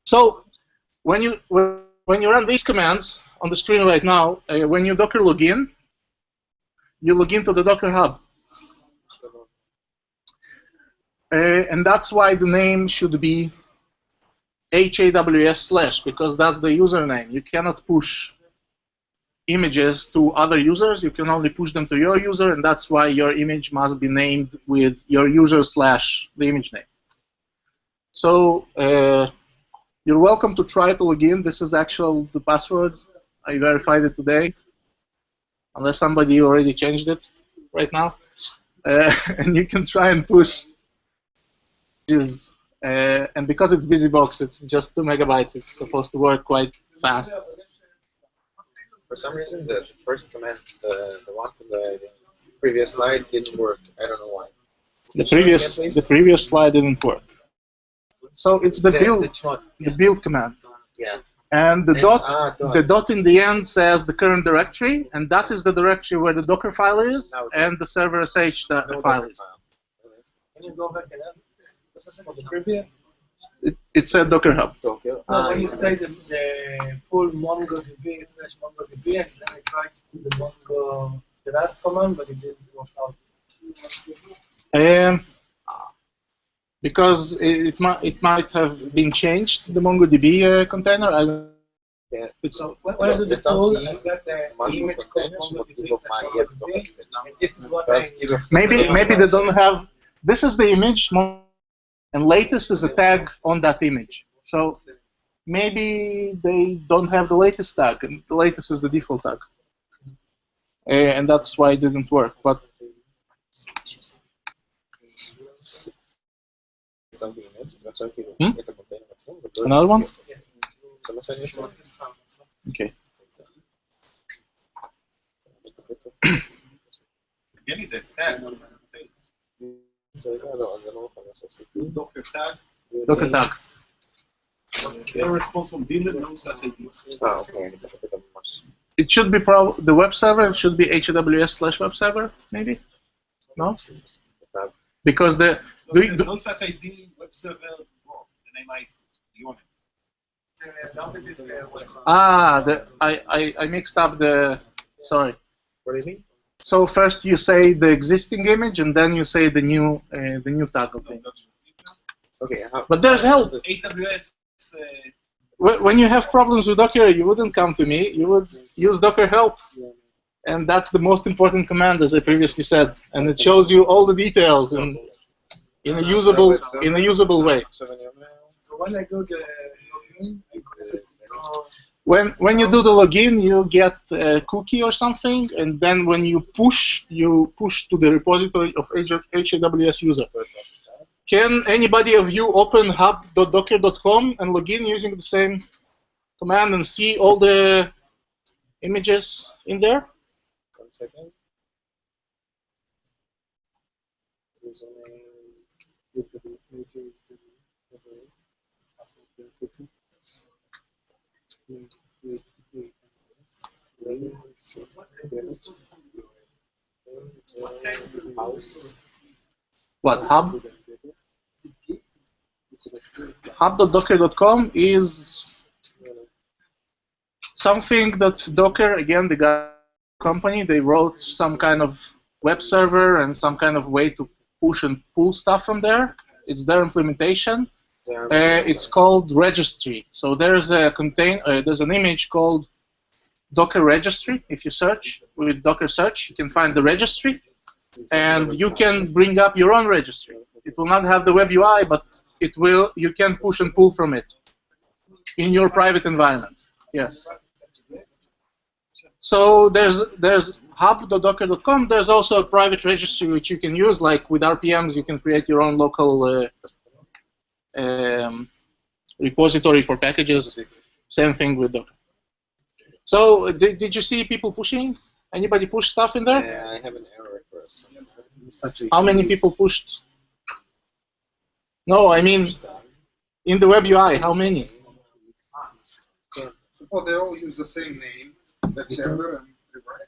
S1: So when you run these commands on the screen right now, when you Docker login, you log into the Docker Hub. And that's why the name should be HAWS/ because that's the username. You cannot push images to other users. You can only push them to your user, and that's why your image must be named with your user / the image name. So you're welcome to try to log in. This is the password. I verified it today, unless somebody already changed it right now. And you can try and push images. And because it's BusyBox, it's just 2 megabytes. It's supposed to work quite fast.
S6: For some reason, the first command, the one from the previous slide, didn't work. I don't know why.
S1: The previous slide didn't work. So it's the build command.
S6: Yeah.
S1: And the
S6: dot.
S1: dot in the end says the current directory, and that is the directory where the Docker file is, and the server sh file is.
S2: Can you go back and add for the previous?
S1: It's a Docker Hub.
S2: When you say the full MongoDB / MongoDB, and then I tried to do the Mongo, the last command, but it didn't work out.
S1: Because it might have been changed, the MongoDB container.
S2: So when I do the tool, I got the image called MongoDB / this is what
S1: maybe they don't have. This is the image, and latest is a tag on that image. So maybe they don't have the latest tag, and the latest is the default tag, and that's why it didn't work. But another one? Okay. Docker tag. It should be the web server. It should be HAWS/web server, maybe. No, because
S7: no such ID web server. The name you want it.
S1: I mixed up the. Sorry.
S6: What do you mean?
S1: So first you say the existing image, and then you say the new tag of the image.
S6: Okay.
S1: But there's help.
S7: AWS.
S1: When you have problems with Docker, you wouldn't come to me. You would use Docker help, and that's the most important command, as I previously said, and it shows you all the details in a usable way.
S2: So when I do the login,
S1: when you do the login, you get a cookie or something, and then when you push to the repository of HAWS user. Can anybody of you open hub.docker.com and log in using the same command and see all the images in there?
S6: 1 second.
S1: What, hub? Hub.docker.com is something that Docker, again, the company, they wrote some kind of web server and some kind of way to push and pull stuff from there. It's their implementation. It's called registry. So there's there's an image called Docker registry. If you search with Docker search, you can find the registry, and you can bring up your own registry. It will not have the web UI, but it will. You can push and pull from it in your private environment. Yes. So there's hub.docker.com. There's also a private registry which you can use. Like with RPMs, you can create your own local repository for packages. Same thing with Docker. So did you see people pushing? Anybody push stuff in there?
S6: Yeah, I have an error first.
S1: How many people pushed? No, I mean in the web UI, how many?
S8: Suppose they all use the same name, that server, and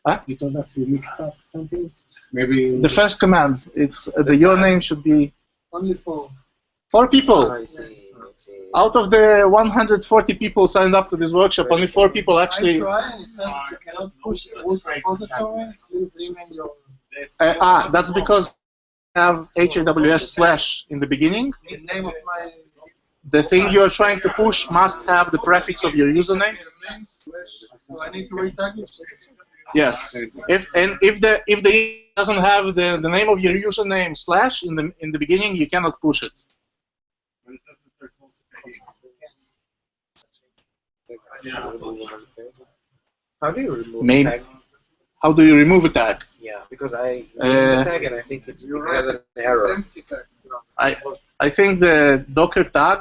S1: Huh?
S3: You told us you mixed up something? Maybe
S1: The first command, it's your name should be
S2: only for
S1: 4 people.
S6: I see.
S1: Out of the 140 people signed up to this workshop, only 4 people actually.
S2: I try and it says you cannot push the root repository. Please rename your
S1: That's because you have HAWS/ in the beginning.
S2: the name of my
S1: The thing you're trying to push must have the prefix of your username.
S2: so I need to retag it.
S1: Yes. If the doesn't have the name of your username / in the beginning, you cannot push it.
S6: How do you remove
S1: Maybe.
S6: tag?
S1: How do you remove a tag?
S6: Yeah, because I remove the tag and I think it has an error.
S1: I think the Docker tag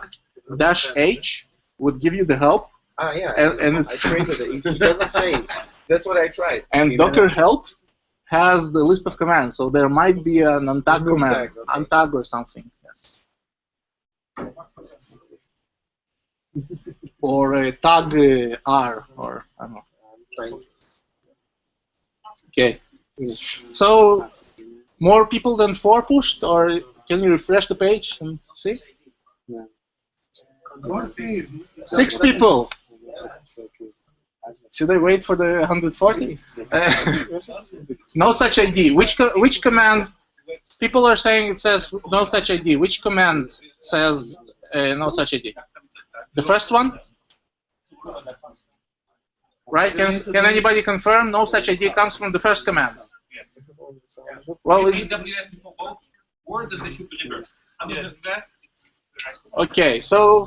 S1: -h would give you the help.
S6: Ah, yeah.
S1: And
S6: I
S1: it's
S6: created it. It doesn't say. That's what I tried.
S1: And
S6: You
S1: Docker
S6: know?
S1: help has the list of commands, so there might be an untag
S6: Remove
S1: command,
S6: tags, okay.
S1: untag or something. Yes. or tag R, or I don't know. Okay. So more people than 4 pushed, or can you refresh the page and see? 6 people. Should I wait for the 140? No such ID. Which command? People are saying it says no such ID. Which command says no such ID? The first one? Right? Can anybody confirm no such ID comes from the first command? Well,
S7: in WS for both words and they should be reversed. Other than that, it's the right.
S1: Okay, so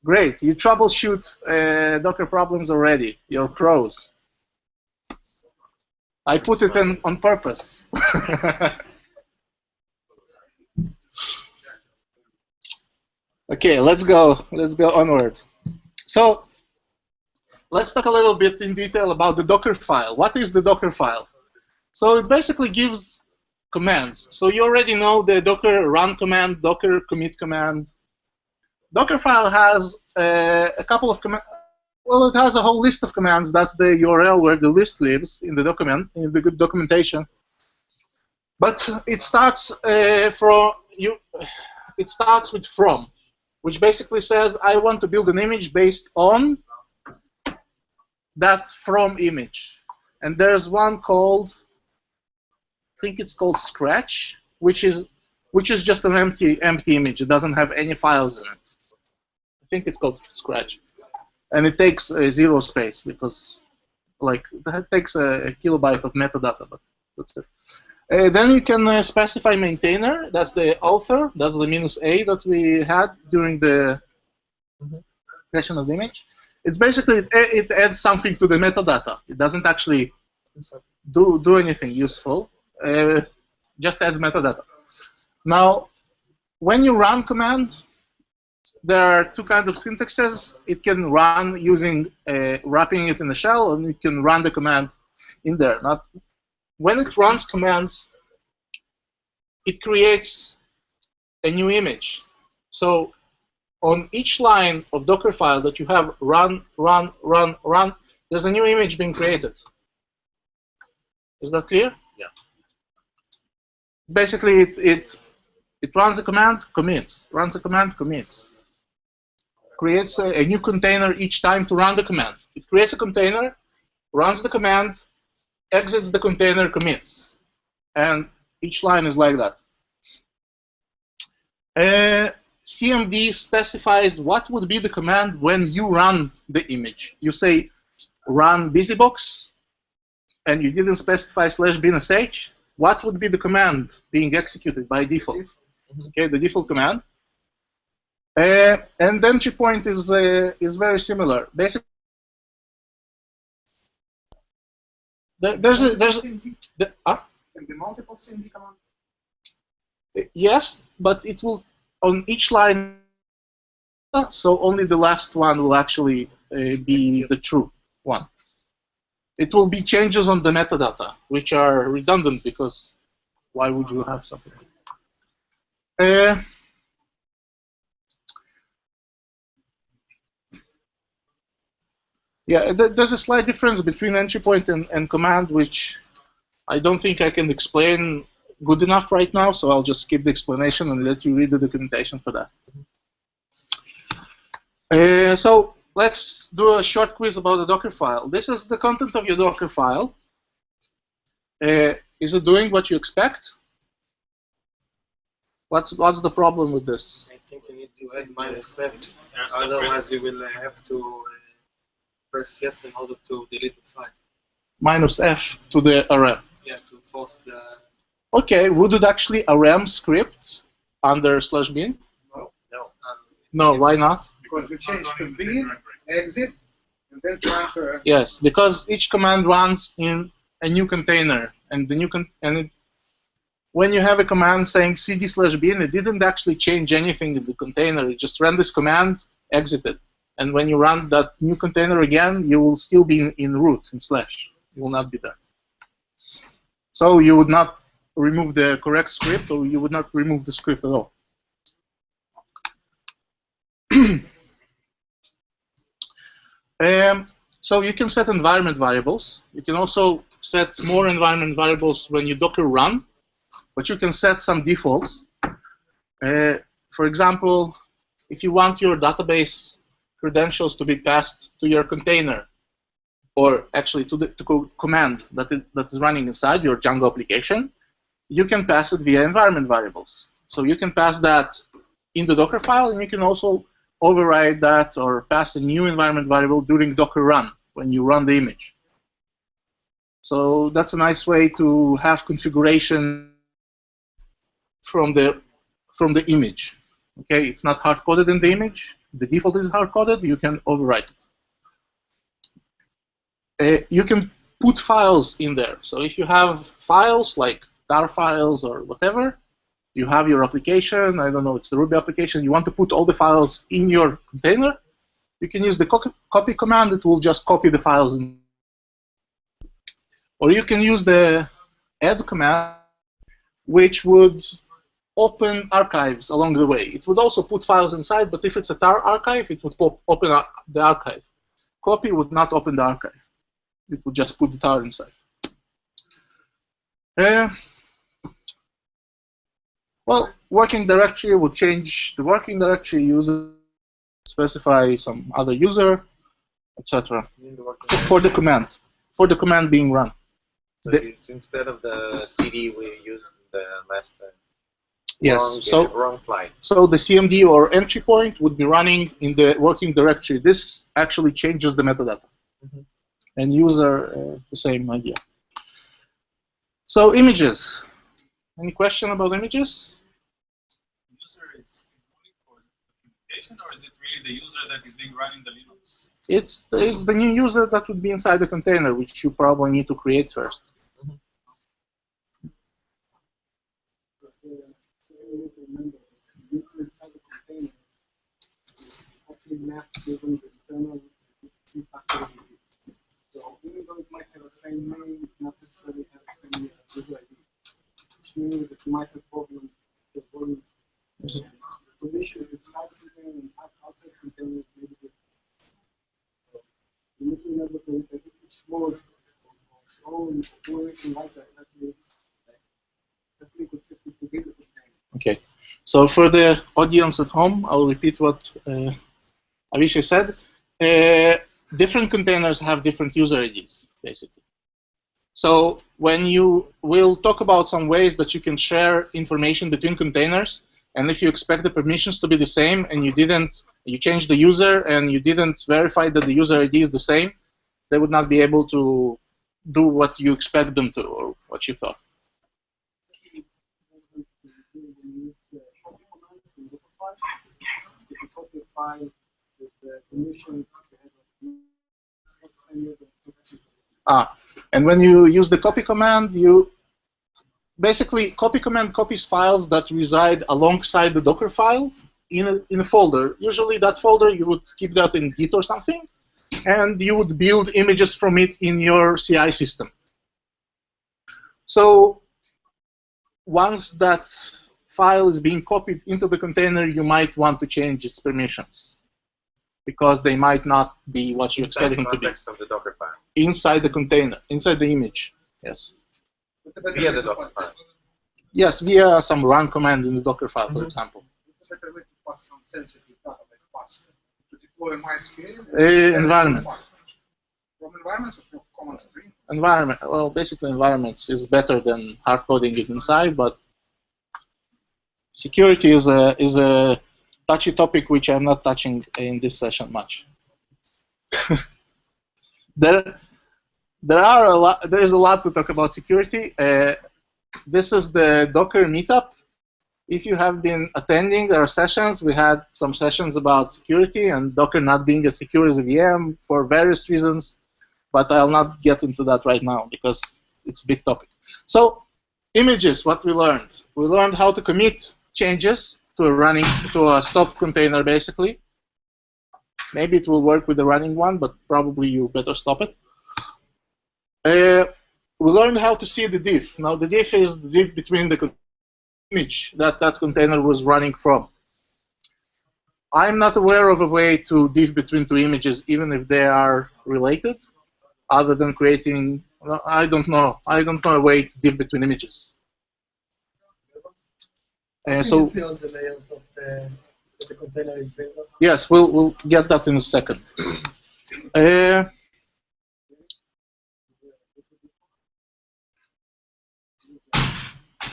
S1: great. You troubleshoot Docker problems already. You're pros. I put it in on purpose. Okay, let's go onward. So let's talk a little bit in detail about the Dockerfile. What is the Dockerfile? So it basically gives commands. So you already know the Docker run command, Docker commit command. Dockerfile has a couple of commands. Well, it has a whole list of commands. That's the URL where the list lives in the document, in the documentation. But it starts It starts with from, which basically says I want to build an image based on that from image. And there's one called, I think it's called Scratch, which is just an empty image. It doesn't have any files in it. I think it's called Scratch. And it takes 0 space because, like, that takes a kilobyte of metadata, but that's it. Then you can specify maintainer. That's the author. That's the -a that we had during the creation of the image. It's basically, it adds something to the metadata. It doesn't actually do anything useful. Just adds metadata. Now, when you run command, there are 2 kinds of syntaxes. It can run using wrapping it in a shell, and it can run the command in there. When it runs commands, it creates a new image. So on each line of Dockerfile that you have run, there's a new image being created. Is that clear?
S6: Yeah.
S1: Basically, it runs a command, commits. Runs a command, commits. Creates a new container each time to run the command. It creates a container, runs the command, exits the container, commits. And each line is like that. CMD specifies what would be the command when you run the image. You say run busybox, and you didn't specify /binsh. What would be the command being executed by default? Okay, the default command. And the entry point is very similar. Basically, there's the
S8: multiple CMD command.
S1: Yes, but it will on each line. So only the last one will actually be the true one. It will be changes on the metadata, which are redundant because why would you have something? Yeah, there's a slight difference between entry point and command, which I don't think I can explain good enough right now, so I'll just skip the explanation and let you read the documentation for that. So let's do a short quiz about the Dockerfile. This is the content of your Dockerfile. Is it doing what you expect? What's the problem with this?
S6: I think you need to add -f, otherwise you will have to press yes in order to delete the file.
S1: -f to the RM.
S6: Yeah, to force the...
S1: Okay, would it actually RM script under /bin?
S6: No.
S1: No, why not?
S8: Because you change to bin, exit, and then try to...
S1: Yes, because each command runs in a new container, and the new when you have a command saying cd/bin, it didn't actually change anything in the container. It just ran this command, exited, and when you run that new container again, you will still be in root, in slash. You will not be there. So you would not remove the correct script, or you would not remove the script at all. So you can set environment variables. You can also set more environment variables when you Docker run, but you can set some defaults. For example, if you want your database credentials to be passed to your container, or actually to the command that is running inside your Django application, you can pass it via environment variables. So you can pass that in the Dockerfile, and you can also override that or pass a new environment variable during Docker run when you run the image. So that's a nice way to have configuration from the image. Okay, it's not hard-coded in the image. The default is hard-coded. You can overwrite it. You can put files in there. So if you have files like tar files or whatever, you have your application, I don't know, it's the Ruby application, you want to put all the files in your container, you can use the copy command. It will just copy the files. Or you can use the add command, which would open archives along the way. It would also put files inside, but if it's a tar archive, it would open up the archive. Copy would not open the archive. It would just put the tar inside. Well, working directory would change the working directory user, specify some other user, etc. For the command being run.
S6: So it's instead of the CD we used in the last
S1: yes.
S6: wrong slide.
S1: So the CMD or entry point would be running in the working directory. This actually changes the metadata.
S6: Mm-hmm.
S1: And user, the same idea. So images. Any question about images?
S9: User is only for documentation, or is it really the user that is being run in the Linux?
S1: It's the new user that would be inside the container, which you probably need to create first.
S2: So you need to remember, the user inside the container is actually mapped given the internal factor. So even though it might have the same name, it not necessarily have the same user ID, which means that you might have problems with the volume. The positions inside the container and outside the container may be different. So you need to remember that each mode or shown or anything like that has to be consistent within the container.
S1: Okay. So for the audience at home, I'll repeat what Avishai said. Different containers have different user IDs, basically. So when we'll talk about some ways that you can share information between containers, and if you expect the permissions to be the same, and you changed the user, and you didn't verify that the user ID is the same, they would not be able to do what you expect them to, or what you thought. And when you use the copy command, you basically copy command copies files that reside alongside the Dockerfile in a folder. Usually that folder, you would keep that in Git or something, and you would build images from it in your CI system. So once that file is being copied into the container, you might want to change its permissions, because they might not be what you expect them to be.
S6: Inside the context of the Dockerfile.
S1: Inside the container, inside the image, yes.
S6: Via the Dockerfile.
S1: Yes, via some run command in the Dockerfile, for example.
S8: It's a better way to pass some sensitive database paths to deploy MySQL.
S1: Environment.
S8: From environments or from command string?
S1: Environment. Well, basically, environments is better than hard coding it inside, but security is a touchy topic which I'm not touching in this session much. There is a lot to talk about security. This is the Docker meetup. If you have been attending our sessions, we had some sessions about security and Docker not being as secure as a VM for various reasons, but I'll not get into that right now because it's a big topic. So, images, what we learned. We learned how to commit changes to a stopped container, basically. Maybe it will work with the running one, but probably you better stop it. We learned how to see the diff. Now, the diff is the diff between the image that container was running from. I'm not aware of a way to diff between two images, even if they are related, other than creating. I don't know. I don't know a way to diff between images. So
S2: see all the layers of the container is built on?
S1: yes, we'll get that in a second.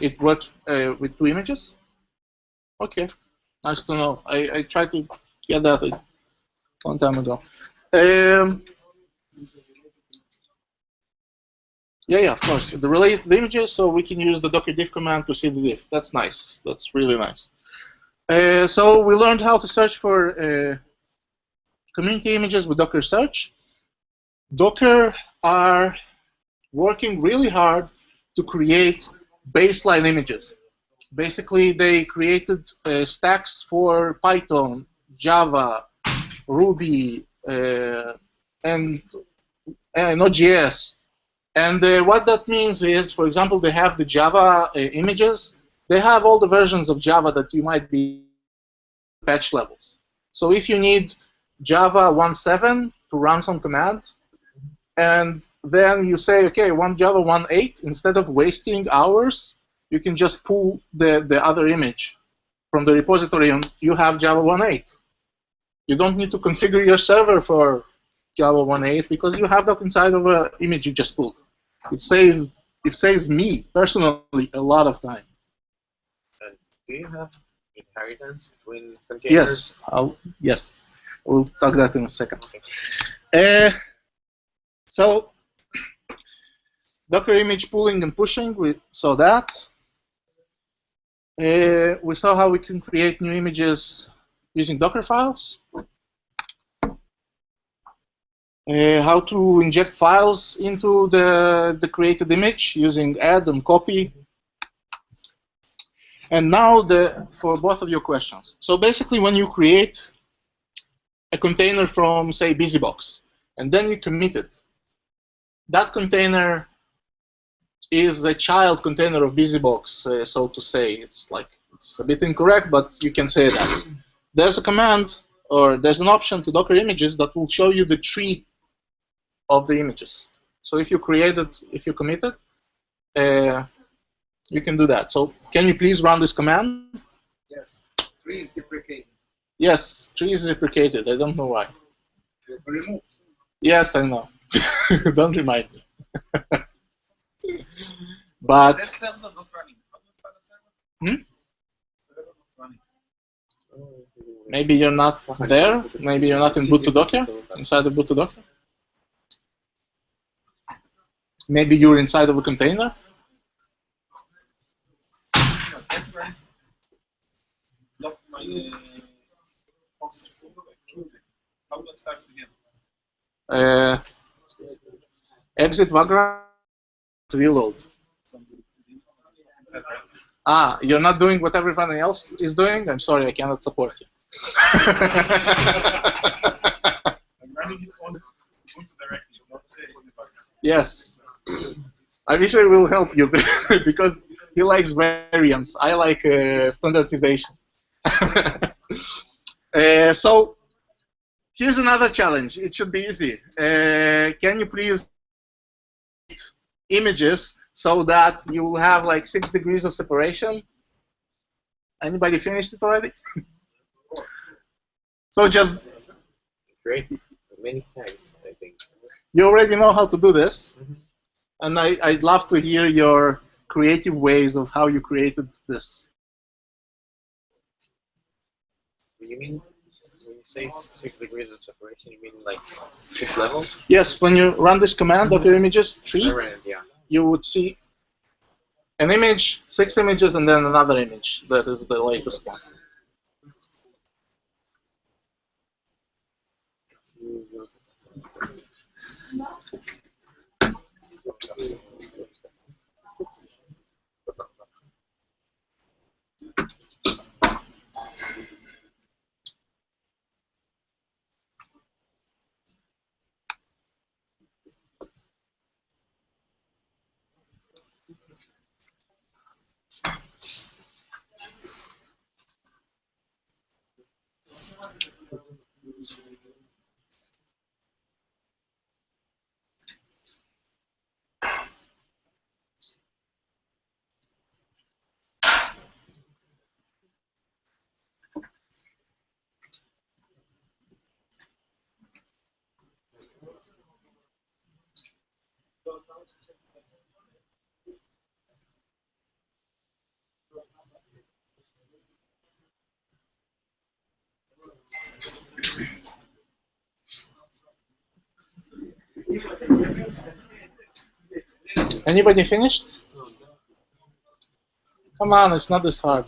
S1: It works with two images? Okay, nice to know. I tried to get that a long time ago. Yeah, of course. The related images, so we can use the docker diff command to see the diff. That's nice. That's really nice. So we learned how to search for community images with Docker search. Docker are working really hard to create baseline images. Basically, they created stacks for Python, Java, Ruby, and Node.js. And what that means is, for example, they have the Java images. They have all the versions of Java that you might be patch levels. So if you need Java 1.7 to run some command, and then you say, okay, I want Java 1.8, instead of wasting hours, you can just pull the other image from the repository, and you have Java 1.8. You don't need to configure your server for Java 1.8 because you have that inside of an image you just pulled. It saves me personally a lot of time.
S6: And do you have inheritance between containers?
S1: Yes, we'll talk that in a second. Okay. So Docker image pulling and pushing, we saw that. We saw how we can create new images using Docker files. How to inject files into the created image using add and copy. And now for both of your questions. So basically, when you create a container from, say, BusyBox, and then you commit it, that container is a child container of BusyBox, so to say. It's a bit incorrect, but you can say that. There's a command, or there's an option to Docker images that will show you the tree of the images. So if you commit it, you can do that. So can you please run this command?
S8: Yes. Tree is deprecated.
S1: Yes, tree is deprecated. I don't know why.
S8: Removed.
S1: Yes, I know. Don't remind me. But
S9: Is that server not running? How do you find the server? Server not running.
S1: Maybe you're not there. Maybe you're not in boot to Docker, inside of boot to Docker. Maybe you're inside of a container.
S9: Lock my console folder. How do I start it again?
S1: Exit Vagrant, reload. Ah, you're not doing what everyone else is doing? I'm sorry, I cannot support you.
S9: I'm running it on Ubuntu directly, not on the background. Yes.
S1: I wish I will help you because he likes variants. I like standardization. So here's another challenge. It should be easy. Can you please images so that you will have like 6 degrees of separation? Anybody finished it already? So just
S6: Great. Many thanks, I think.
S1: you already know how to do this. And I'd love to hear your creative ways of how you created this.
S6: You mean, when you say 6 degrees of separation, you mean like 6 levels?
S1: Yes, when you run this command, Docker images tree,
S6: I ran it, yeah.
S1: you would see an image, 6 images, and then another image. That is the latest one. Anybody finished? Come on, it's not this hard.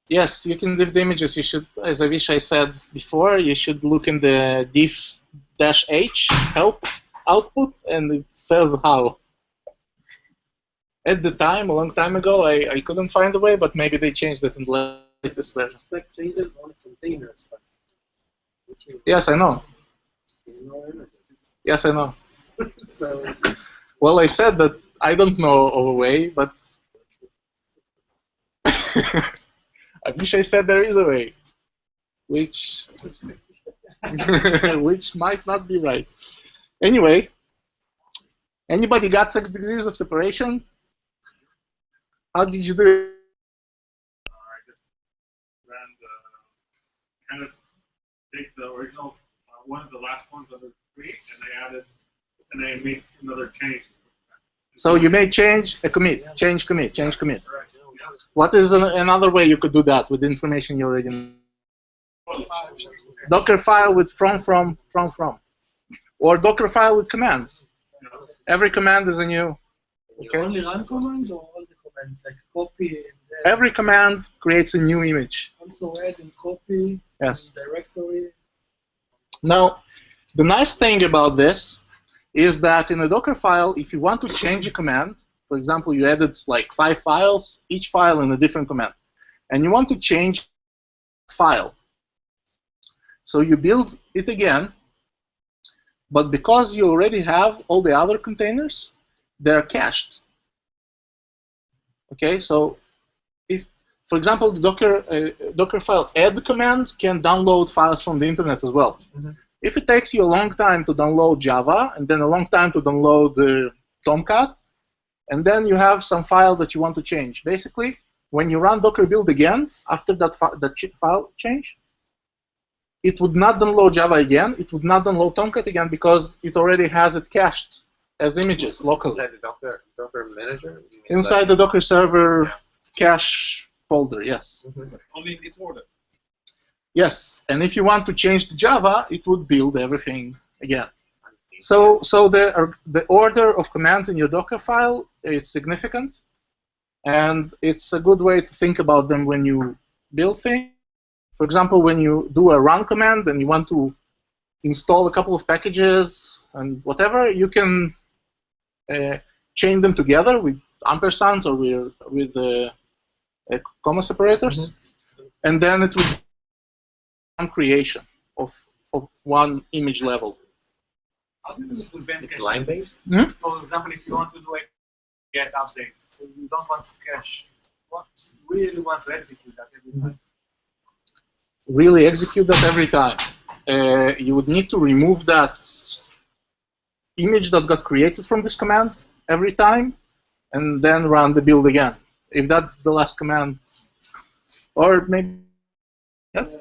S1: Yes, you can div the images. You should, as Avishai said before, you should look in the diff-h help output, and it says how. At the time, a long time ago, I couldn't find a way, but maybe they changed it in the latest version.
S3: changes on containers.
S1: Yes, I know. Yes, I know. Well, I said that I don't know of a way, but I wish I said there is a way, which which might not be right. Anyway, anybody got 6 degrees of separation? How did you do it?
S9: I just ran the kind of take the original one of the last ones that was create, and I added, and I made another change.
S1: So you may change a commit, change commit, change commit. What is another way you could do that with the information you already know? Dockerfile with from, or Dockerfile with commands. Every command is a new. Okay.
S2: Only run command or all the commands, like copy?
S1: Every command creates a new image.
S2: Also add and copy.
S1: Yes.
S2: Directory.
S1: Now, the nice thing about this is that in a Dockerfile, if you want to change a command, for example, you added like 5 files, each file in a different command, and you want to change file. So you build it again, but because you already have all the other containers, they're cached. Okay, so if, for example, the Dockerfile add command can download files from the internet as well. Mm-hmm. If it takes you a long time to download Java, and then a long time to download Tomcat, and then you have some file that you want to change. Basically, when you run Docker build again, after that file change, it would not download Java again, it would not download Tomcat again, because it already has it cached as images locally.
S6: Inside the Docker manager?
S1: Inside the Docker server cache folder, yes.
S6: Mm-hmm.
S9: Only in this order.
S1: Yes, and if you want to change to Java, it would build everything again. So the order of commands in your Dockerfile is significant, and it's a good way to think about them when you build things. For example, when you do a run command and you want to install a couple of packages and whatever, you can chain them together with ampersands or with comma separators, mm-hmm. and then it will be creation of one image level.
S7: How do you prevent
S6: it's
S7: caching?
S6: line-based?
S1: Hmm?
S7: For example, if you want to do a get update, so you don't want to cache, what really want to execute that every time?
S1: Really execute that every time. You would need to remove that image that got created from this command every time, and then run the build again. If that's the last command. Or maybe, yes?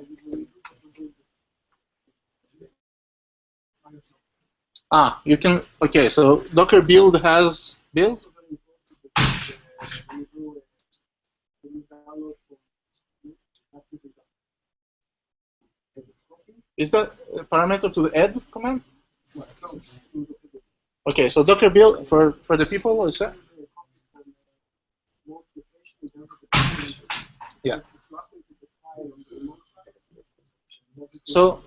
S1: You can, okay, so Docker build has build? Is that a parameter to the add command? Okay, so Docker build for the people, is that? Yeah. So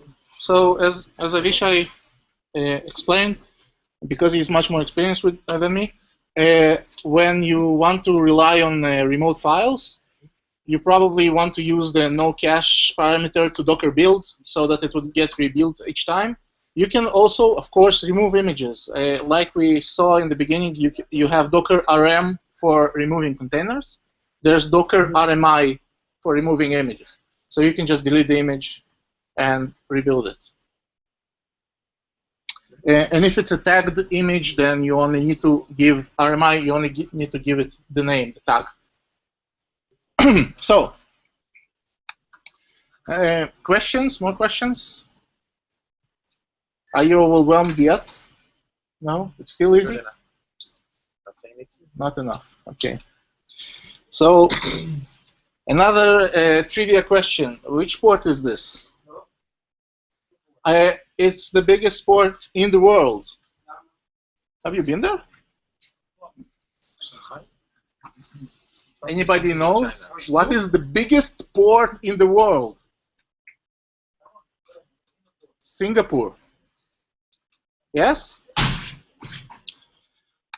S1: as Avishai explained, because he's much more experienced than me, when you want to rely on remote files, you probably want to use the no cache parameter to Docker build so that it would get rebuilt each time. You can also, of course, remove images. Like we saw in the beginning, you have Docker RM for removing containers. There's Docker RMI for removing images. So you can just delete the image and rebuild it. And if it's a tagged image, then you only need to give RMI, you only need to give it the name, the tag. So, questions? More questions? Are you overwhelmed yet? No? It's still easy? Not enough. Okay. So, another trivia question. Which port is this? It's the biggest port in the world. Have you been there? Anybody knows what is the biggest port in the world? Singapore. Yes?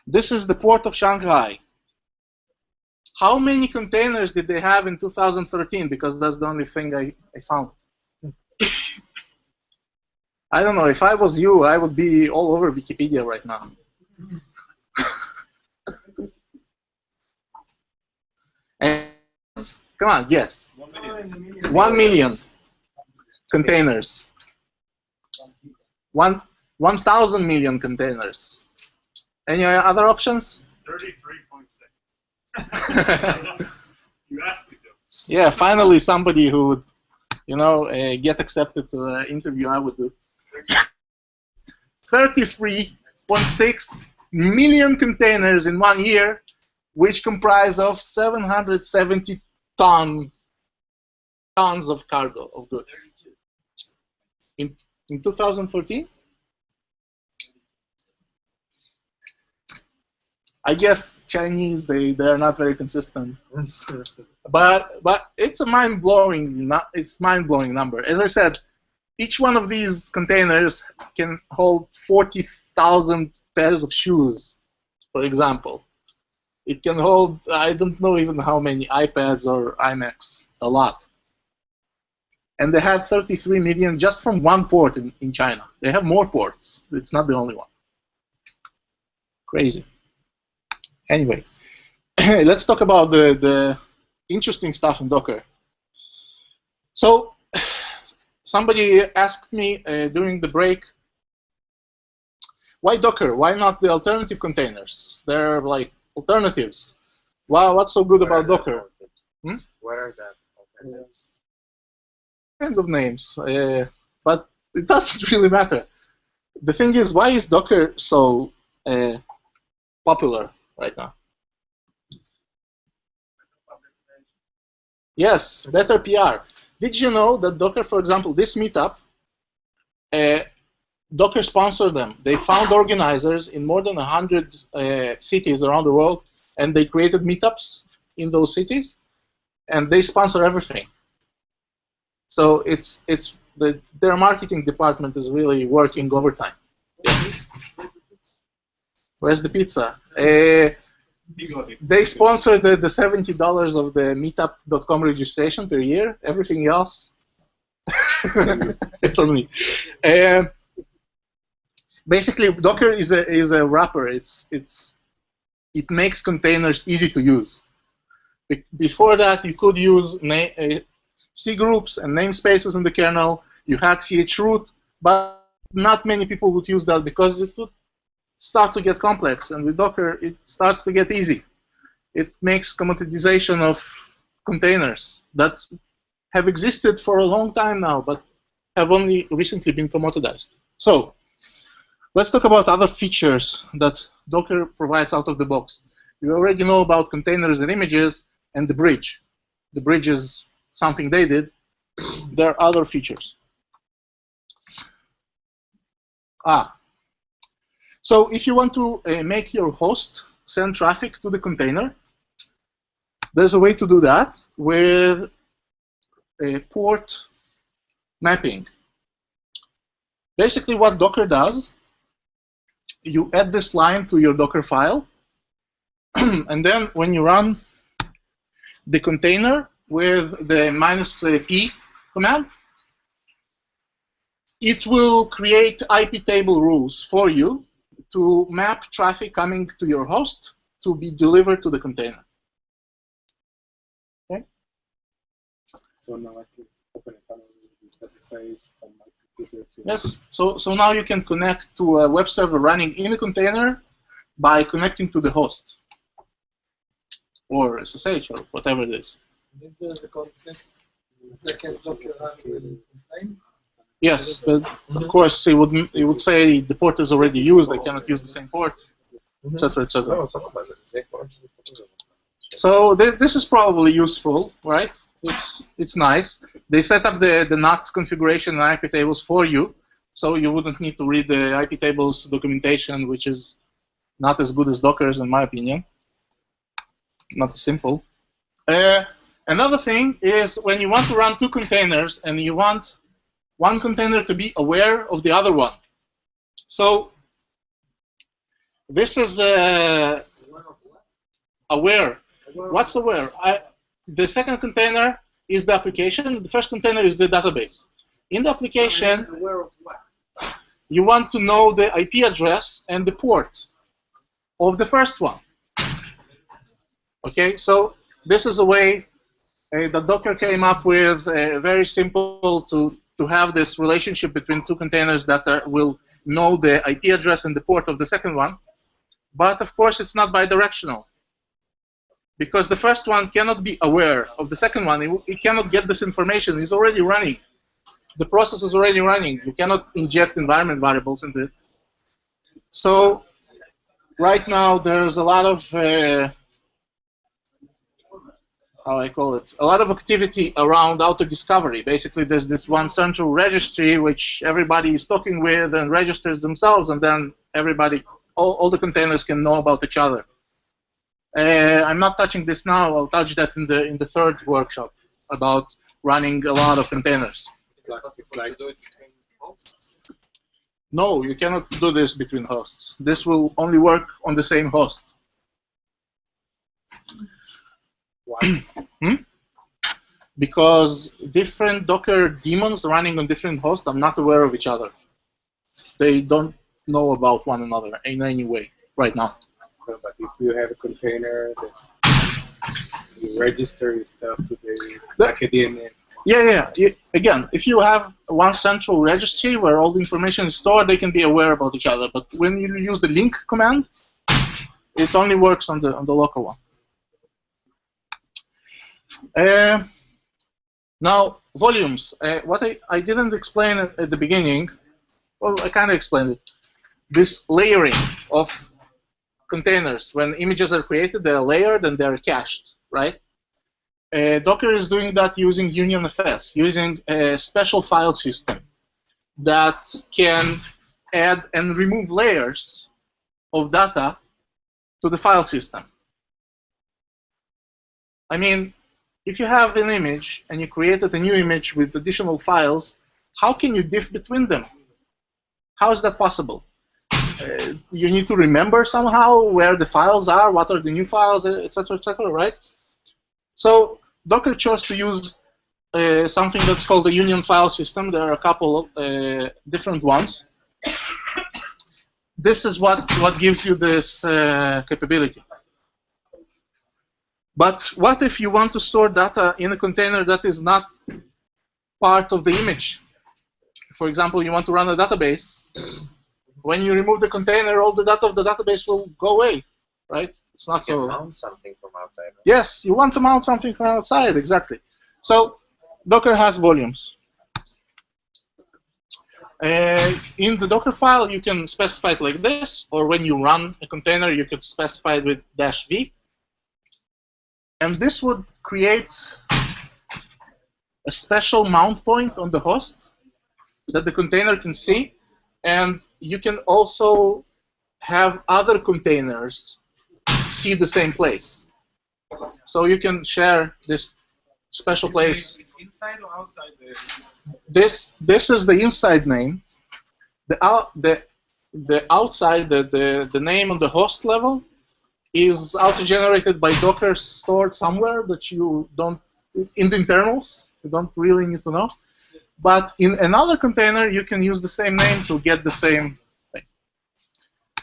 S1: This is the port of Shanghai. How many containers did they have in 2013? Because that's the only thing I found. I don't know. If I was you, I would be all over Wikipedia right now. And come on, guess. 1 million containers. 1,000 million containers. Any other options?
S9: 33.6. You asked me to.
S1: Yeah, finally somebody who would, get accepted to the interview. I would do. 33.6 million containers in 1 year, which comprise of 770 tons of cargo of goods. In 2014? I guess Chinese, they're not very consistent. but it's a mind-blowing number. As I said, each one of these containers can hold 40,000 pairs of shoes, for example. It can hold, I don't know even how many iPads or iMacs, a lot. And they have 33 million just from one port in China. They have more ports. It's not the only one. Crazy. Anyway, let's talk about the interesting stuff in Docker. So, somebody asked me during the break, why Docker? Why not the alternative containers? They're like alternatives. Wow, what's so good about Docker?
S6: What are the alternatives?
S1: Kinds of names, but it doesn't really matter. The thing is, why is Docker so popular right now? Yes, better PR. Did you know that Docker, for example, this meetup, Docker sponsored them. They found organizers in more than 100 cities around the world, and they created meetups in those cities, and they sponsor everything. So their marketing department is really working overtime. Yes. Where's the pizza? They sponsor the $70 of the meetup.com registration per year. Everything else, it's on me. Basically, Docker is a wrapper. It makes containers easy to use. Before that, you could use cgroups and namespaces in the kernel. You had chroot, but not many people would use that because it would start to get complex. And with Docker, it starts to get easy. It makes commoditization of containers that have existed for a long time now, but have only recently been commoditized. So let's talk about other features that Docker provides out of the box. You already know about containers and images and the bridge. The bridge is something they did. There are other features. So if you want to make your host send traffic to the container, there's a way to do that with a port mapping. Basically what Docker does, you add this line to your Dockerfile, and then when you run the container with the -p command, it will create IP table rules for you to map traffic coming to your host to be delivered to the container. Okay?
S3: So now I can open a tunnel with SSH from my computer to.
S1: Yes. So now you can connect to a web server running in a container by connecting to the host or SSH or whatever it is.
S8: This is the concept. The second Docker running will contain.
S1: Yes, but of course it would say the port is already used. I cannot use the same port, etc., etc.
S6: No, some of them are the same port.
S1: So this is probably useful, right? It's nice. They set up the NAT configuration and IP tables for you, so you wouldn't need to read the IP tables documentation, which is not as good as Docker's, in my opinion. Not as simple. Another thing is when you want to run two containers and you want one container to be aware of the other one. So this is aware. What's aware? The second container is the application. The first container is the database. In the application,
S8: Aware of what?
S1: you want to know the IP address and the port of the first one. Okay, so this is a way that Docker came up with, very simple to have this relationship between two containers that will know the IP address and the port of the second one. But of course, it's not bidirectional, because the first one cannot be aware of the second one. It cannot get this information. It's already running. The process is already running. You cannot inject environment variables into it. So right now, there's a lot of how I call it, a lot of activity around auto-discovery. Basically, there's this one central registry which everybody is talking with and registers themselves, and then everybody, all the containers can know about each other. I'm not touching this now. I'll touch that in the third workshop about running a lot of containers.
S6: It's like to do it between hosts?
S1: No, you cannot do this between hosts. This will only work on the same host.
S6: Why?
S1: Because different Docker daemons running on different hosts are not aware of each other. They don't know about one another in any way right now.
S3: No, but if you have a container that you register your stuff to the academia.
S1: Yeah. Again, if you have one central registry where all the information is stored, they can be aware about each other. But when you use the link command, it only works on the local one. Now, volumes. What I didn't explain at the beginning, well, I kind of explained it. This layering of containers. When images are created, they're layered and they're cached, right? Docker is doing that using UnionFS, using a special file system that can add and remove layers of data to the file system. I mean, if you have an image and you created a new image with additional files, how can you diff between them? How is that possible? You need to remember somehow where the files are, what are the new files, etc., right? So Docker chose to use something that's called the union file system. There are a couple of different ones. This is what gives you this capability. But what if you want to store data in a container that is not part of the image? For example, you want to run a database. When you remove the container, all the data of the database will go away, right? It's not so.
S6: You can mount something from outside. Right?
S1: Yes, you want to mount something from outside, exactly. So Docker has volumes. In the Dockerfile, you can specify it like this, or when you run a container, you could specify it with -v. And this would create a special mount point on the host that the container can see. And you can also have other containers see the same place. So you can share this special place.
S8: It's inside or outside the...
S1: This is the inside name. The outside, the name on the host level is auto-generated by Docker, stored somewhere that you don't, in the internals, you don't really need to know. But in another container, you can use the same name to get the same thing.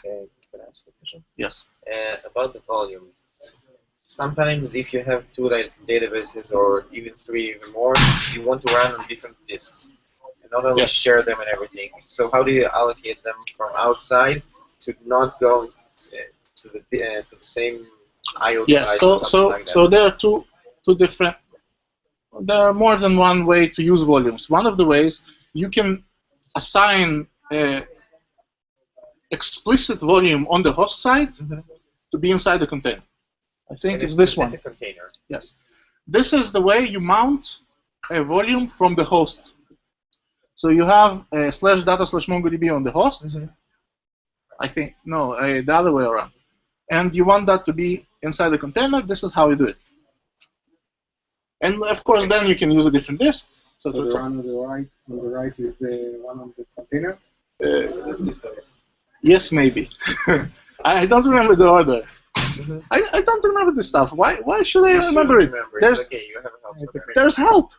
S6: Can I ask a question?
S1: Yes.
S6: About the volumes. sometimes if you have two databases or even three, even more, you want to run on different disks and not only share them and everything. So how do you allocate them from outside to not go to the same I/O device or something like that?
S1: So there are two different. There are more than one way to use volumes. One of the ways you can assign explicit volume on the host side to be inside the container. I think it's this one.
S6: Container.
S1: Yes. This is the way you mount a volume from the host. So you have /data/MongoDB on the host. I think, no, the other way around. And you want that to be inside the container. This is how you do it. And of course, then you can use a different disk.
S2: So the one on the right is the one on the container?
S1: Yes, maybe. I don't remember the order. I don't remember this stuff. Why should I remember it? There's help.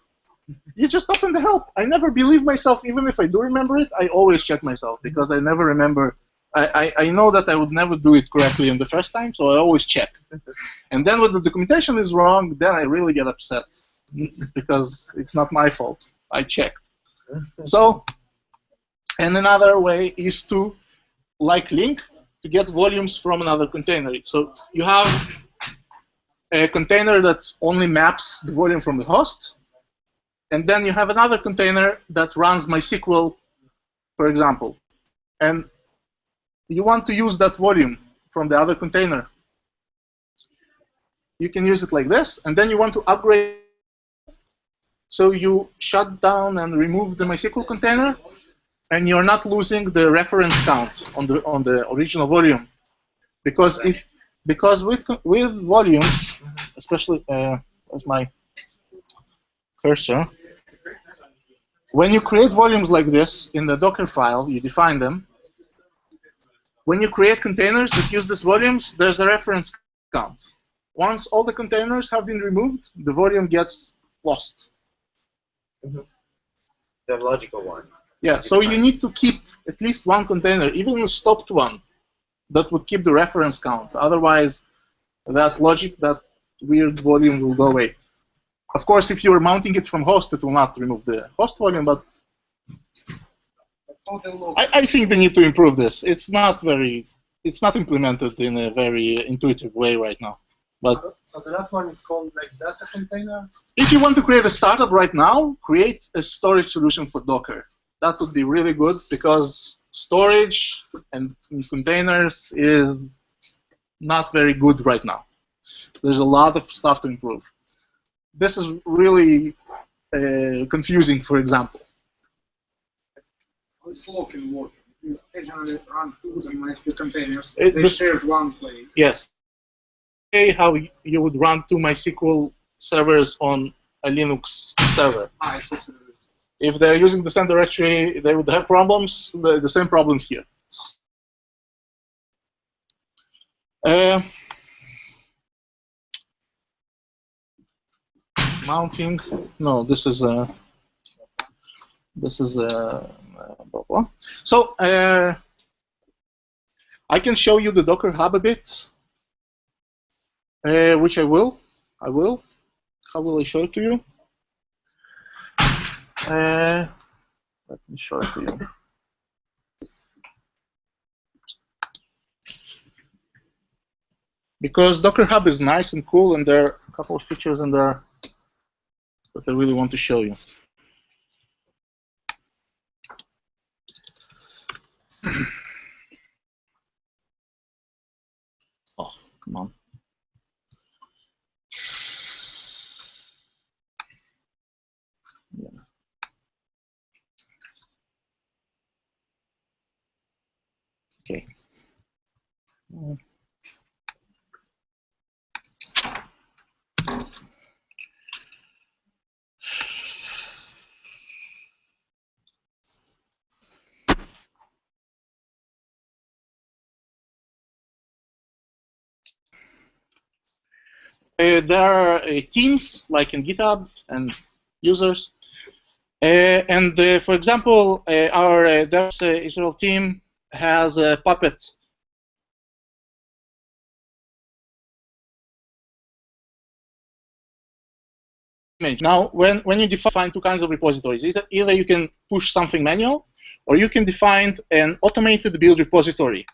S1: You just open the help. I never believe myself, even if I do remember it. I always check myself because I never remember. I know that I would never do it correctly in the first time, so I always check. And then when the documentation is wrong, then I really get upset because it's not my fault. I checked. So, and another way is to, like link, to get volumes from another container. So you have a container that only maps the volume from the host, and then you have another container that runs MySQL, for example. And you want to use that volume from the other container. You can use it like this, and then you want to upgrade. So you shut down and remove the MySQL container, and you're not losing the reference count on the original volume, because with volumes, especially with my cursor, when you create volumes like this in the Dockerfile, you define them. When you create containers that use these volumes, there's a reference count. Once all the containers have been removed, the volume gets lost.
S6: The logical one.
S1: Yeah, so you need to keep at least one container, even a stopped one, that would keep the reference count. Otherwise, that weird volume will go away. Of course, if you're mounting it from host, it will not remove the host volume, but I think they need to improve this. It's not implemented in a very intuitive way right now. But
S2: so the last one is called like data container?
S1: If you want to create a startup right now, create a storage solution for Docker. That would be really good because storage and containers is not very good right now. There's a lot of stuff to improve. This is really confusing, for example.
S2: How slow can work? You occasionally run two MySQL containers. They share one place.
S1: Yes. How you would run two MySQL servers on a Linux server. If they're using the same directory, they would have problems. The same problems here. Mounting. No, this is blah, blah. So I can show you the Docker Hub a bit, which I will. How will I show it to you? Let me show it to you. Because Docker Hub is nice and cool, and there are a couple of features in there that I really want to show you. Oh, come on. Yeah. Okay. There are teams, like in GitHub, and users. For example, our devs Israel team has a Puppet image. Now, when you define two kinds of repositories, either you can push something manual, or you can define an automated build repository,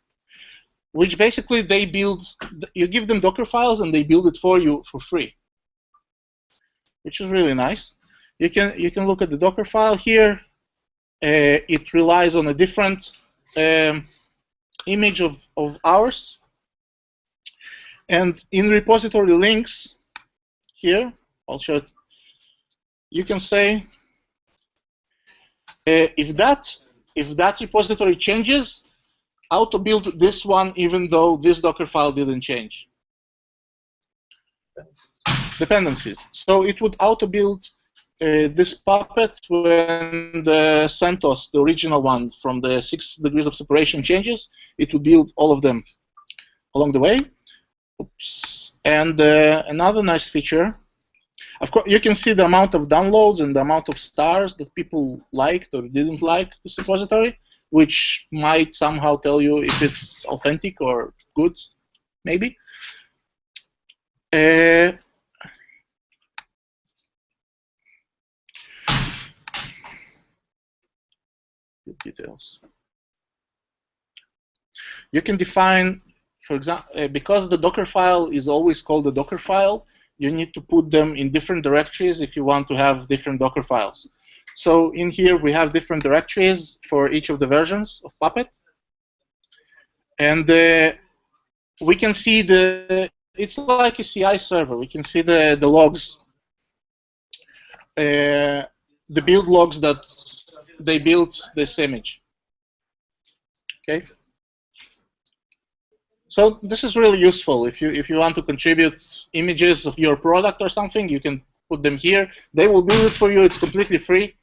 S1: which basically they build. You give them Docker files, and they build it for you for free, which is really nice. You can look at the Docker file here. It relies on a different image of ours. And in repository links here, I'll show it. You can say if that repository changes, auto build this one even though this Docker file didn't change. Dependencies. So it would auto build this Puppet when the CentOS, the original one from the 6 degrees of separation changes. It would build all of them along the way. Oops. And another nice feature, of course, you can see the amount of downloads and the amount of stars that people liked or didn't like this repository, which might somehow tell you if it's authentic or good, maybe. Details. You can define, for example, because the Docker file is always called the Docker file, you need to put them in different directories if you want to have different Docker files. So in here we have different directories for each of the versions of Puppet, and we can see it's like a CI server. We can see the logs, the build logs that they built this image. Okay. So this is really useful. If you want to contribute images of your product or something, you can put them here. They will build it for you. It's completely free.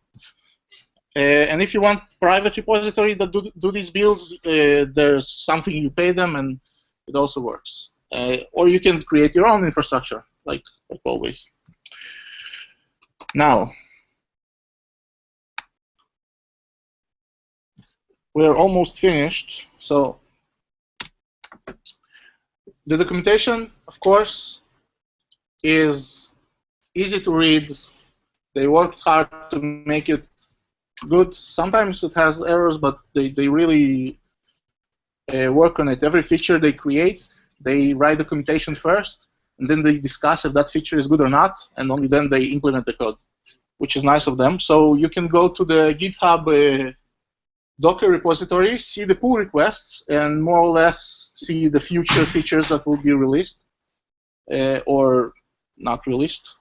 S1: And if you want private repository that do these builds, there's something you pay them, and it also works. Or you can create your own infrastructure, like always. Now, we're almost finished. So the documentation, of course, is easy to read. They worked hard to make it good. Sometimes it has errors, but they really work on it. Every feature they create, they write documentation first, and then they discuss if that feature is good or not, and only then they implement the code, which is nice of them. So you can go to the GitHub Docker repository, see the pull requests, and more or less see the future features that will be released or not released.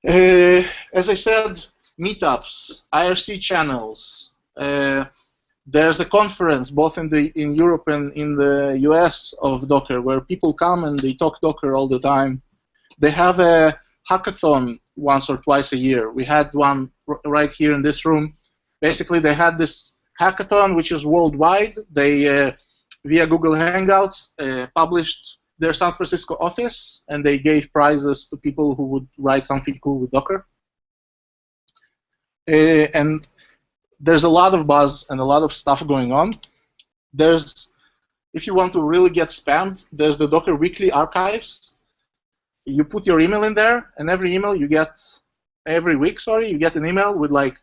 S1: As I said, meetups, IRC channels. There's a conference both in Europe and in the US of Docker where people come and they talk Docker all the time. They have a hackathon once or twice a year. We had one right here in this room. Basically, they had this hackathon, which is worldwide. They, via Google Hangouts, published their San Francisco office, and they gave prizes to people who would write something cool with Docker. And there's a lot of buzz and a lot of stuff going on. If you want to really get spammed, there's the Docker Weekly archives. You put your email in there, and every week, you get an email with like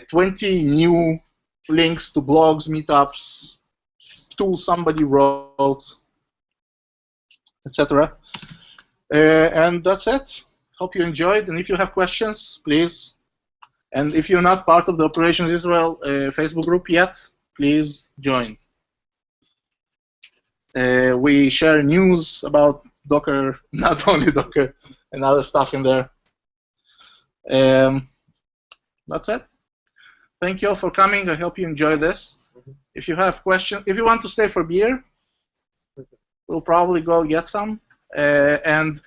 S1: 20 new links to blogs, meetups, tools somebody wrote, etc. And that's it. Hope you enjoyed. And if you have questions, please. And if you're not part of the Operations Israel Facebook group yet, please join. We share news about Docker, not only Docker, and other stuff in there. That's it. Thank you all for coming. I hope you enjoyed this. If you have questions, if you want to stay for beer, we'll probably go get some. And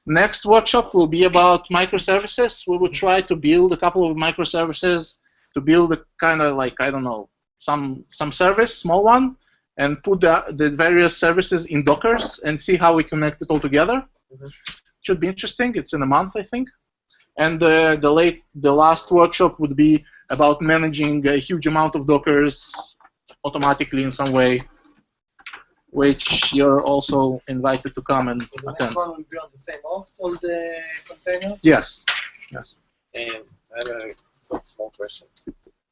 S1: next workshop will be about microservices. We will try to build a couple of microservices to build a kind of like, I don't know, some service, small one, and put the various services in Dockers and see how we connect it all together. Should be interesting. It's in a month, I think. And the last workshop would be about managing a huge amount of Dockers automatically in some way. which you're also invited to come and
S7: So the
S1: attend.
S7: next one will be on the same host, all the containers?
S1: Yes. Yes.
S6: And I have a small question.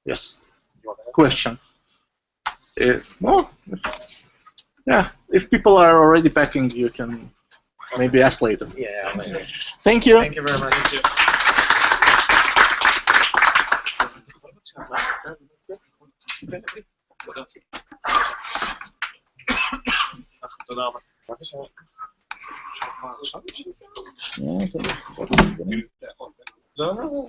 S1: Yes.
S6: You want to ask?
S1: Question. Well, yeah. If people are already packing, you can maybe ask later.
S6: Yeah, later.
S1: Thank you.
S6: Thank you very much.
S9: תודה רבה.
S6: בבקשה.
S9: אתה יכול.
S6: לא, לא, לא.